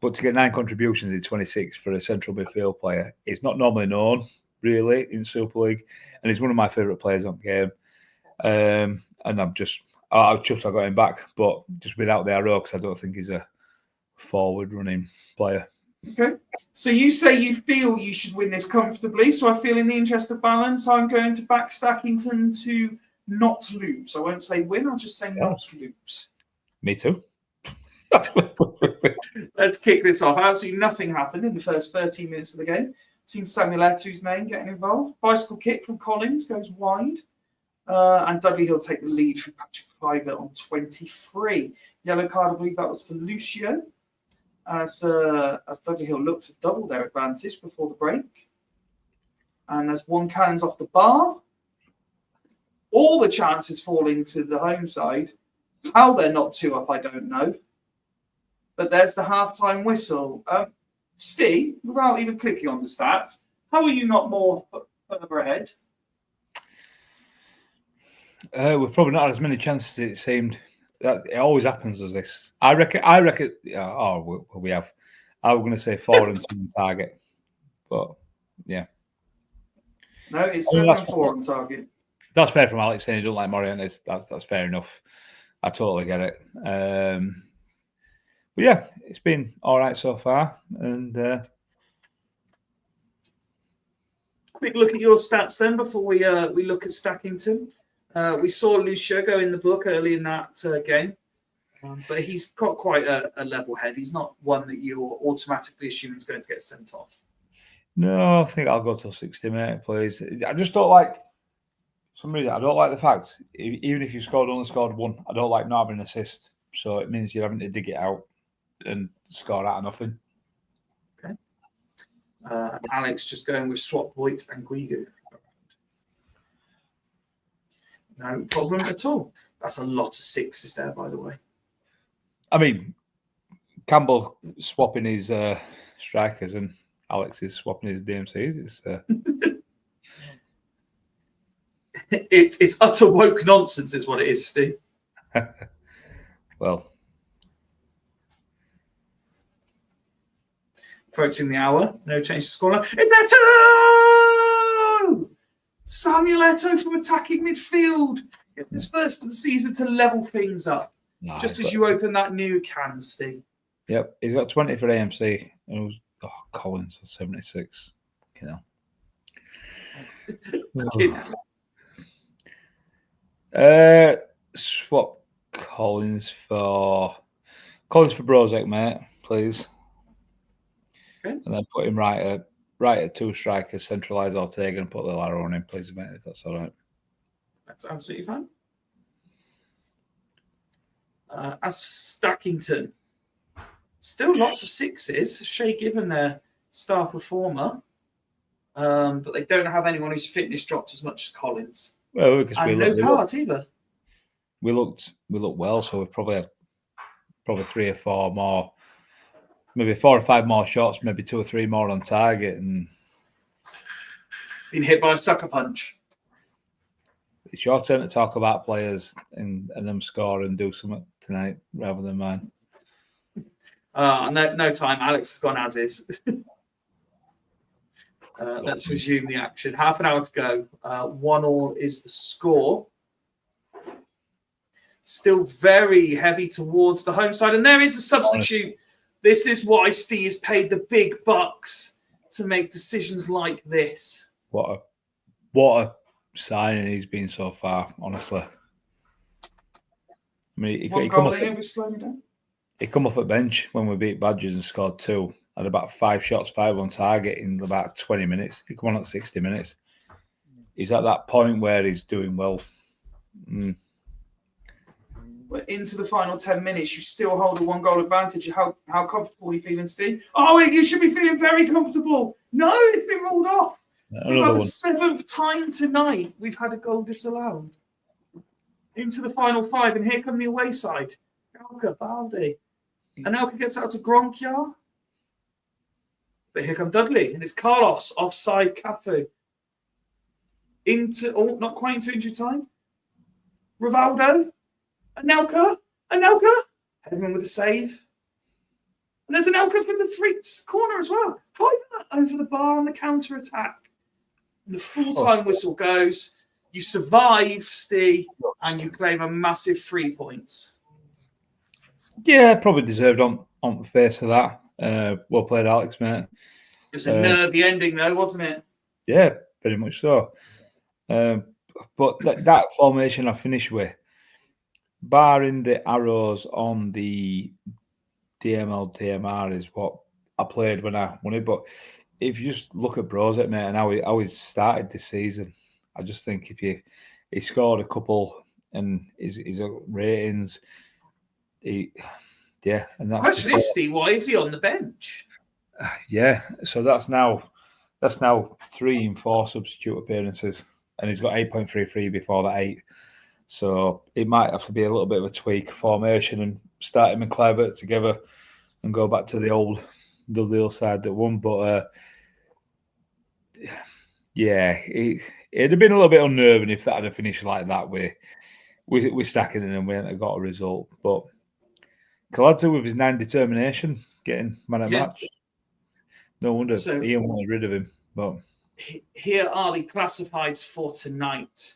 But to get 9 contributions in 26 for a central midfield player, it's not normally known, really, in Super League. And he's one of my favourite players on the game. And I'm chuffed I got him back, but just without the arrow, because I don't think he's a forward-running player. Okay. So you say you feel you should win this comfortably. So I feel in the interest of balance, I'm going to back Stackington to not lose. I won't say win, I'll just say not lose. Me too. Let's kick this off. Absolutely nothing happened in the first 13 minutes of the game. Seen Samuel Eto'o's name getting involved. Bicycle kick from Collins goes wide. And Dudley Hill take the lead from Patrick Fyfie on 23. Yellow card, I believe that was for Lucio. As Dudley Hill looked to double their advantage before the break. And as one cannons off the bar, all the chances fall into the home side. How they're not 2 up, I don't know. But there's the halftime whistle. Steve, without even clicking on the stats, how are you not more further ahead? We've probably not had as many chances as it seemed. It always happens as this. I reckon. We have. I was going to say 4 and 2 on target, but yeah. No, it's 7 and 4 on target. That's fair from Alex saying he don't like Morientes. That's fair enough. I totally get it. But yeah, it's been all right so far. And quick look at your stats then before we look at Stackington. We saw Lucia go in the book early in that game, but he's got quite a level head. He's not one that you're automatically assuming is going to get sent off. No, I think I'll go till 60, mate, please. I just don't like, for some reason, I don't like the fact, even if you only scored 1, I don't like not having an assist. So it means you're having to dig it out and score out of nothing. Okay. Alex just going with Swap Voigt and Guigu. No problem at all. That's a lot of 6s there, by the way. I mean, Campbell swapping his strikers and Alex is swapping his DMCs. It's utter woke nonsense is what it is, Steve. Well. Approaching the hour. No change to scoreline. It's Eto'o! Samuel Eto'o from attacking midfield. It's his first of the season to level things up. Nice. Just as you open that new can, Steve. Yep, he's got 20 for AMC. And it was Collins 76. Swap Collins for Brozek, mate, please. Okay. And then put him right at 2 strikers, centralise Ortega and put the Laro on him, please, mate, if that's all right. That's absolutely fine. As for Stackington, still lots of 6s. Shea Given their star performer, but they don't have anyone whose fitness dropped as much as Collins. Well, because no cards either. We looked well, so we probably had 3 or 4 more, maybe 4 or 5 more shots, maybe 2 or 3 more on target, and been hit by a sucker punch. It's your turn to talk about players and them score and do something tonight rather than mine. No time. Alex has gone as is. Let's resume the action. Half an hour to go. 1-1 is the score. Still very heavy towards the home side. And there is the substitute This is why Steve is paid the big bucks to make decisions like this. What a signing he's been so far, honestly. I mean, One goal in it, we slowed him down. He come off a bench when we beat Badgers and scored 2. Had about 5 shots, 5 on target in about 20 minutes. He come on at 60 minutes. He's at that point where he's doing well. We're into the final 10 minutes. You still hold a 1 goal advantage. How comfortable are you feeling, Steve? Oh, wait, you should be feeling very comfortable. No, it's been ruled off. For about the 7th time tonight, we've had a goal disallowed. Into the final 5, and here come the away side. Alka, Balde. And Alka gets out to Gronkyar. But here come Dudley, and it's Carlos offside Cafu. Not quite into injury time. Rivaldo. Anelka. Headman with a save. And there's Anelka from the free corner as well. Private over the bar on the counter attack. And the full-time whistle goes. You survive, Steve, and you claim a massive 3 points. Yeah, probably deserved on the face of that. Well played, Alex, mate. It was a nervy ending, though, wasn't it? Yeah, pretty much so. But that formation I finished with, barring the arrows on the DMR is what I played when I won it. But if you just look at Brozet, mate, and how he started this season, I just think if he scored a couple and his ratings, and that's Question is, Steve, why is he on the bench? Yeah, so that's now 3 and 4 substitute appearances, and he's got 8.33 before that 8. So it might have to be a little bit of a tweak formation and start him and Clever together and go back to the old side that won. But it'd have been a little bit unnerving if that had finished like that. We're stacking in and we hadn't got a result. But Kaladze with his 9 determination, getting man at match. No wonder Ian wanted rid of him. But here are the classifieds for tonight.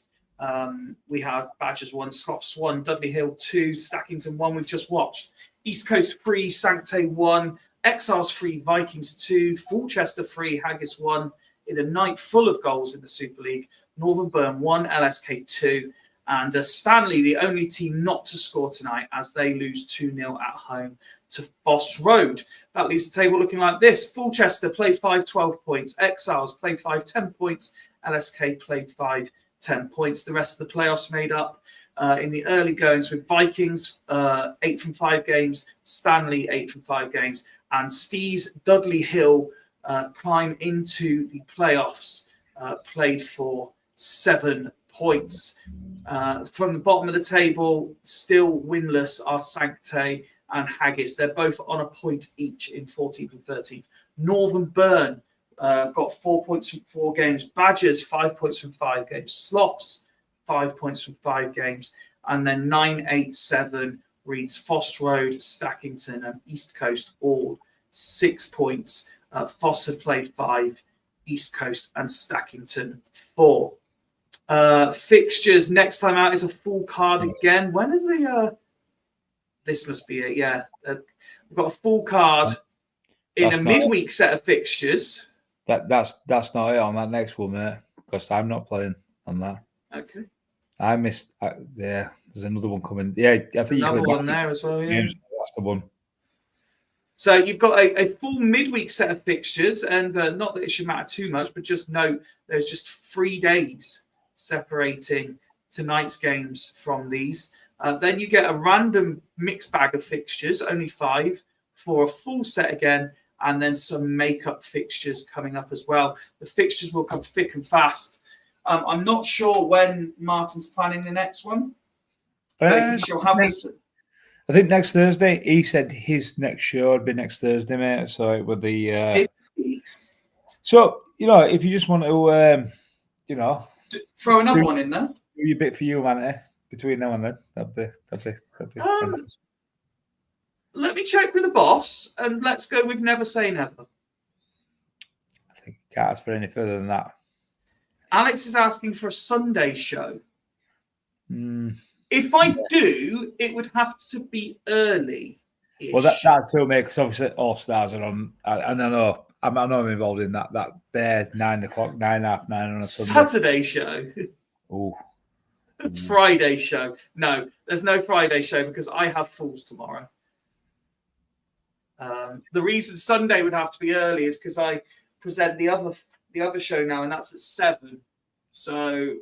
We have Badgers 1, Sloths 1, Dudley Hill 2, Stackington 1. We've just watched East Coast 3, Sancte 1, Exiles 3, Vikings 2, Fulchester 3, Haggis 1. In a night full of goals in the Super League, Northern Burn 1, LSK 2, and Stanley, the only team not to score tonight as they lose 2-0 at home to Foss Road. That leaves the table looking like this. Fulchester played 5, 12 points. Exiles played 5, 10 points. LSK played 5, 10 points. The rest of the playoffs made up in the early goings with Vikings 8 from 5 games, Stanley 8 from 5 games, and Steve's Dudley Hill climb into the playoffs, played for 7 points. From the bottom of the table, still winless are Sancte and Haggis. They're both on a point each in 14th and 13th. Northern Burn got 4 points from 4 games. Badgers, 5 points from 5 games. Sloths, 5 points from 5 games. And then 9, 8, 7 reads Foss Road, Stackington, and East Coast, all 6 points. Foss have played 5, East Coast and Stackington 4. Fixtures next time out is a full card again. When is the this must be it, yeah. We've got a full card in a midweek set of fixtures. That's not it on that next one, mate, because I'm not playing on that. Okay. I missed there's another one coming. Yeah, I think another one there as well, yeah. That's the one. So you've got a full midweek set of fixtures, and not that it should matter too much, but just note there's just 3 days separating tonight's games from these. Then you get a random mixed bag of fixtures, only 5, for a full set again, and then some makeup fixtures coming up as well. The fixtures will come thick and fast. I'm not sure when Martin's planning the next one. But she'll have this. I think next Thursday. He said his next show would be next Thursday, mate. So it would be. So if you just want to, throw another one in there. Do a bit for humanity between now and then. That'd be fantastic. Let me check with the boss, and let's go with Never Say Never. I think you can't ask for any further than that. Alex is asking for a Sunday show. If I do, it would have to be early. Well, that's so, mate, because obviously All Stars are on, and I know I'm involved in that. They're 9 o'clock, 9:30, 9 on a Sunday. Saturday show. Oh. Friday show. No, there's no Friday show because I have Fools tomorrow. The reason Sunday would have to be early is because I present the other show now, and that's at 7. So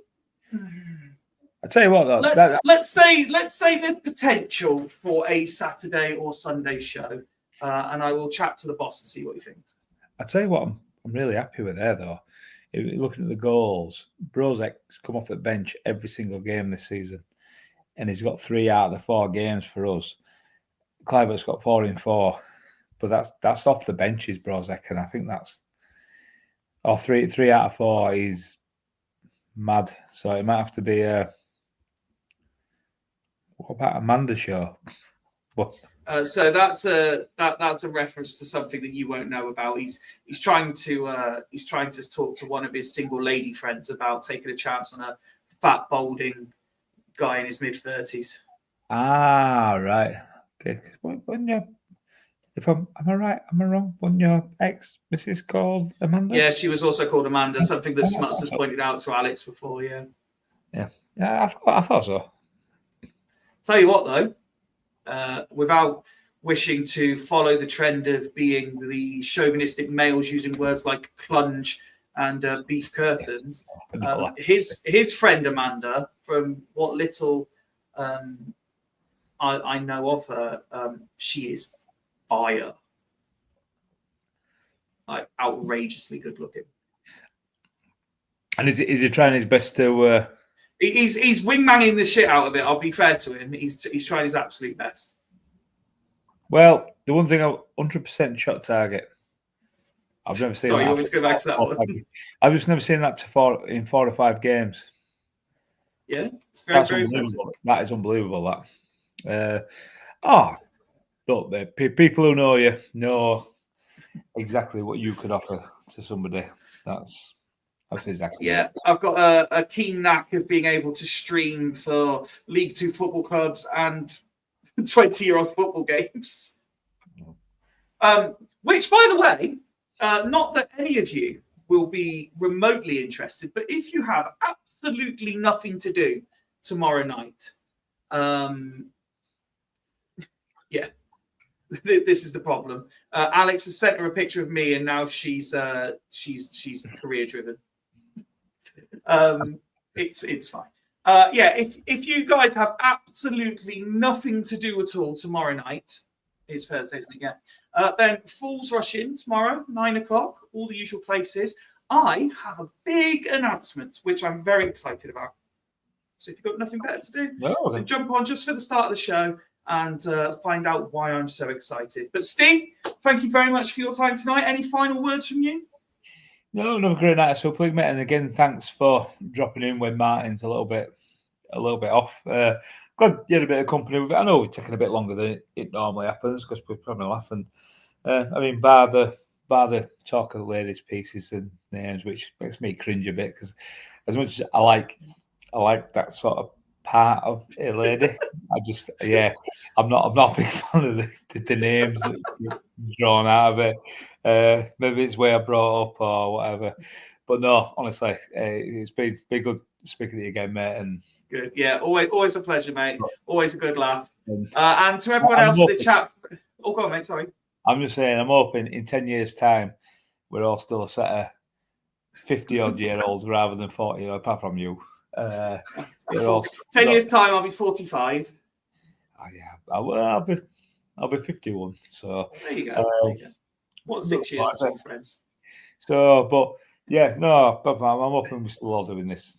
I tell you what, though, let's say there's potential for a Saturday or Sunday show, and I will chat to the boss and see what he thinks. I tell you what, I'm really happy with there though. Looking at the goals, Brozek's come off the bench every single game this season, and he's got 3 out of the 4 games for us. Clivert's got 4 in 4, but that's off the benches, Brozek, and I think that's 3 out of 4 is mad. So it might have to be what about Amanda's show? What? So that's a reference to something that you won't know about. He's trying to talk to one of his single lady friends about taking a chance on a fat balding guy in his mid-30s. Ah, right. Okay. Am I right? Am I wrong? Wasn't your ex Mrs. called Amanda? Yeah, she was also called Amanda. Something that Smuts has pointed out to Alex before. Yeah. Yeah. I thought so. Tell you what, though, without wishing to follow the trend of being the chauvinistic males using words like clunge and beef curtains, his friend Amanda, from what little I know of her, she is fire, like outrageously good looking. And is he trying his best to? He's wingmanning the shit out of it. I'll be fair to him. He's trying his absolute best. Well, the one thing, 100% shot target. I've never seen. Sorry, you want me to go back to that one? I've just never seen that in 4 or 5 games. Yeah, it's very impressive. That is unbelievable. Look, people who know you know exactly what you could offer to somebody. That's exactly. Yeah, I've got a keen knack of being able to stream for League 2 football clubs and 20-year-old football games. Which, by the way, not that any of you will be remotely interested, but if you have absolutely nothing to do tomorrow night, yeah, this is the problem. Alex has sent her a picture of me, and now she's career driven. It's fine. Yeah, if you guys have absolutely nothing to do at all tomorrow night, it's Thursday, isn't it? Yeah. Then Fools rush in tomorrow, 9 o'clock, all the usual places. I have a big announcement, which I'm very excited about. So if you've got nothing better to do, then jump on just for the start of the show and find out why I'm so excited. But Steve, thank you very much for your time tonight. Any final words from you? No, another great night at Super League, mate. And again, thanks for dropping in when Martin's a little bit off. Glad you had a bit of company with it. I know we're taking a bit longer than it normally happens because we're probably laughing. I mean, bar the talk of the ladies' pieces and names, which makes me cringe a bit because as much as I like that sort of part of a lady, I'm not a big fan of the names that are drawn out of it. Maybe it's where I brought up or whatever. But no, honestly, it's been good speaking to you again, mate. And good, yeah, always a pleasure, mate. Always a good laugh. And to everyone else in the chat, go on, mate. Sorry. I'm just saying, I'm hoping in 10 years' time we're all still a set of 50-odd-year-olds rather than 40, apart from you. 10 years' time, I'll be 45. Oh, yeah, I'll be 51. So there you go. What's 6 years between friends? So, but yeah, no, I'm hoping we're still all doing this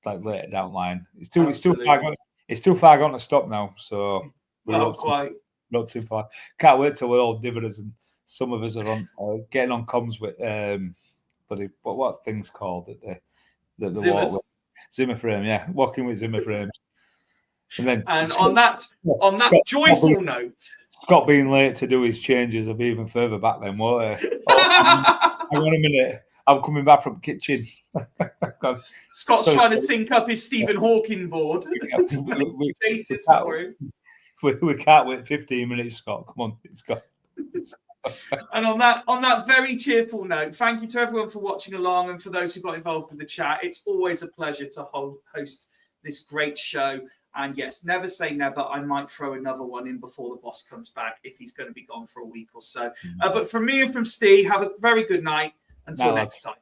like later down the line. It's too far gone to stop now. So not quite. Not too far. Can't wait till we're all dividends and some of us are on getting on comms with what things called that the walk with. Zimmer frame, yeah, walking with Zimmer frames. And on that joyful note, Scott being late to do his changes will be even further back then, won't he? Hang on a minute, I'm coming back from the kitchen. Scott's trying to sync up his Stephen Hawking board. Changes for him. we can't wait 15 minutes, Scott. Come on, it's got. And on that very cheerful note, thank you to everyone for watching along and for those who got involved in the chat. It's always a pleasure to host this great show. And yes, never say never. I might throw another one in before the boss comes back if he's going to be gone for a week or so. But from me and from Steve, have a very good night. Until next time.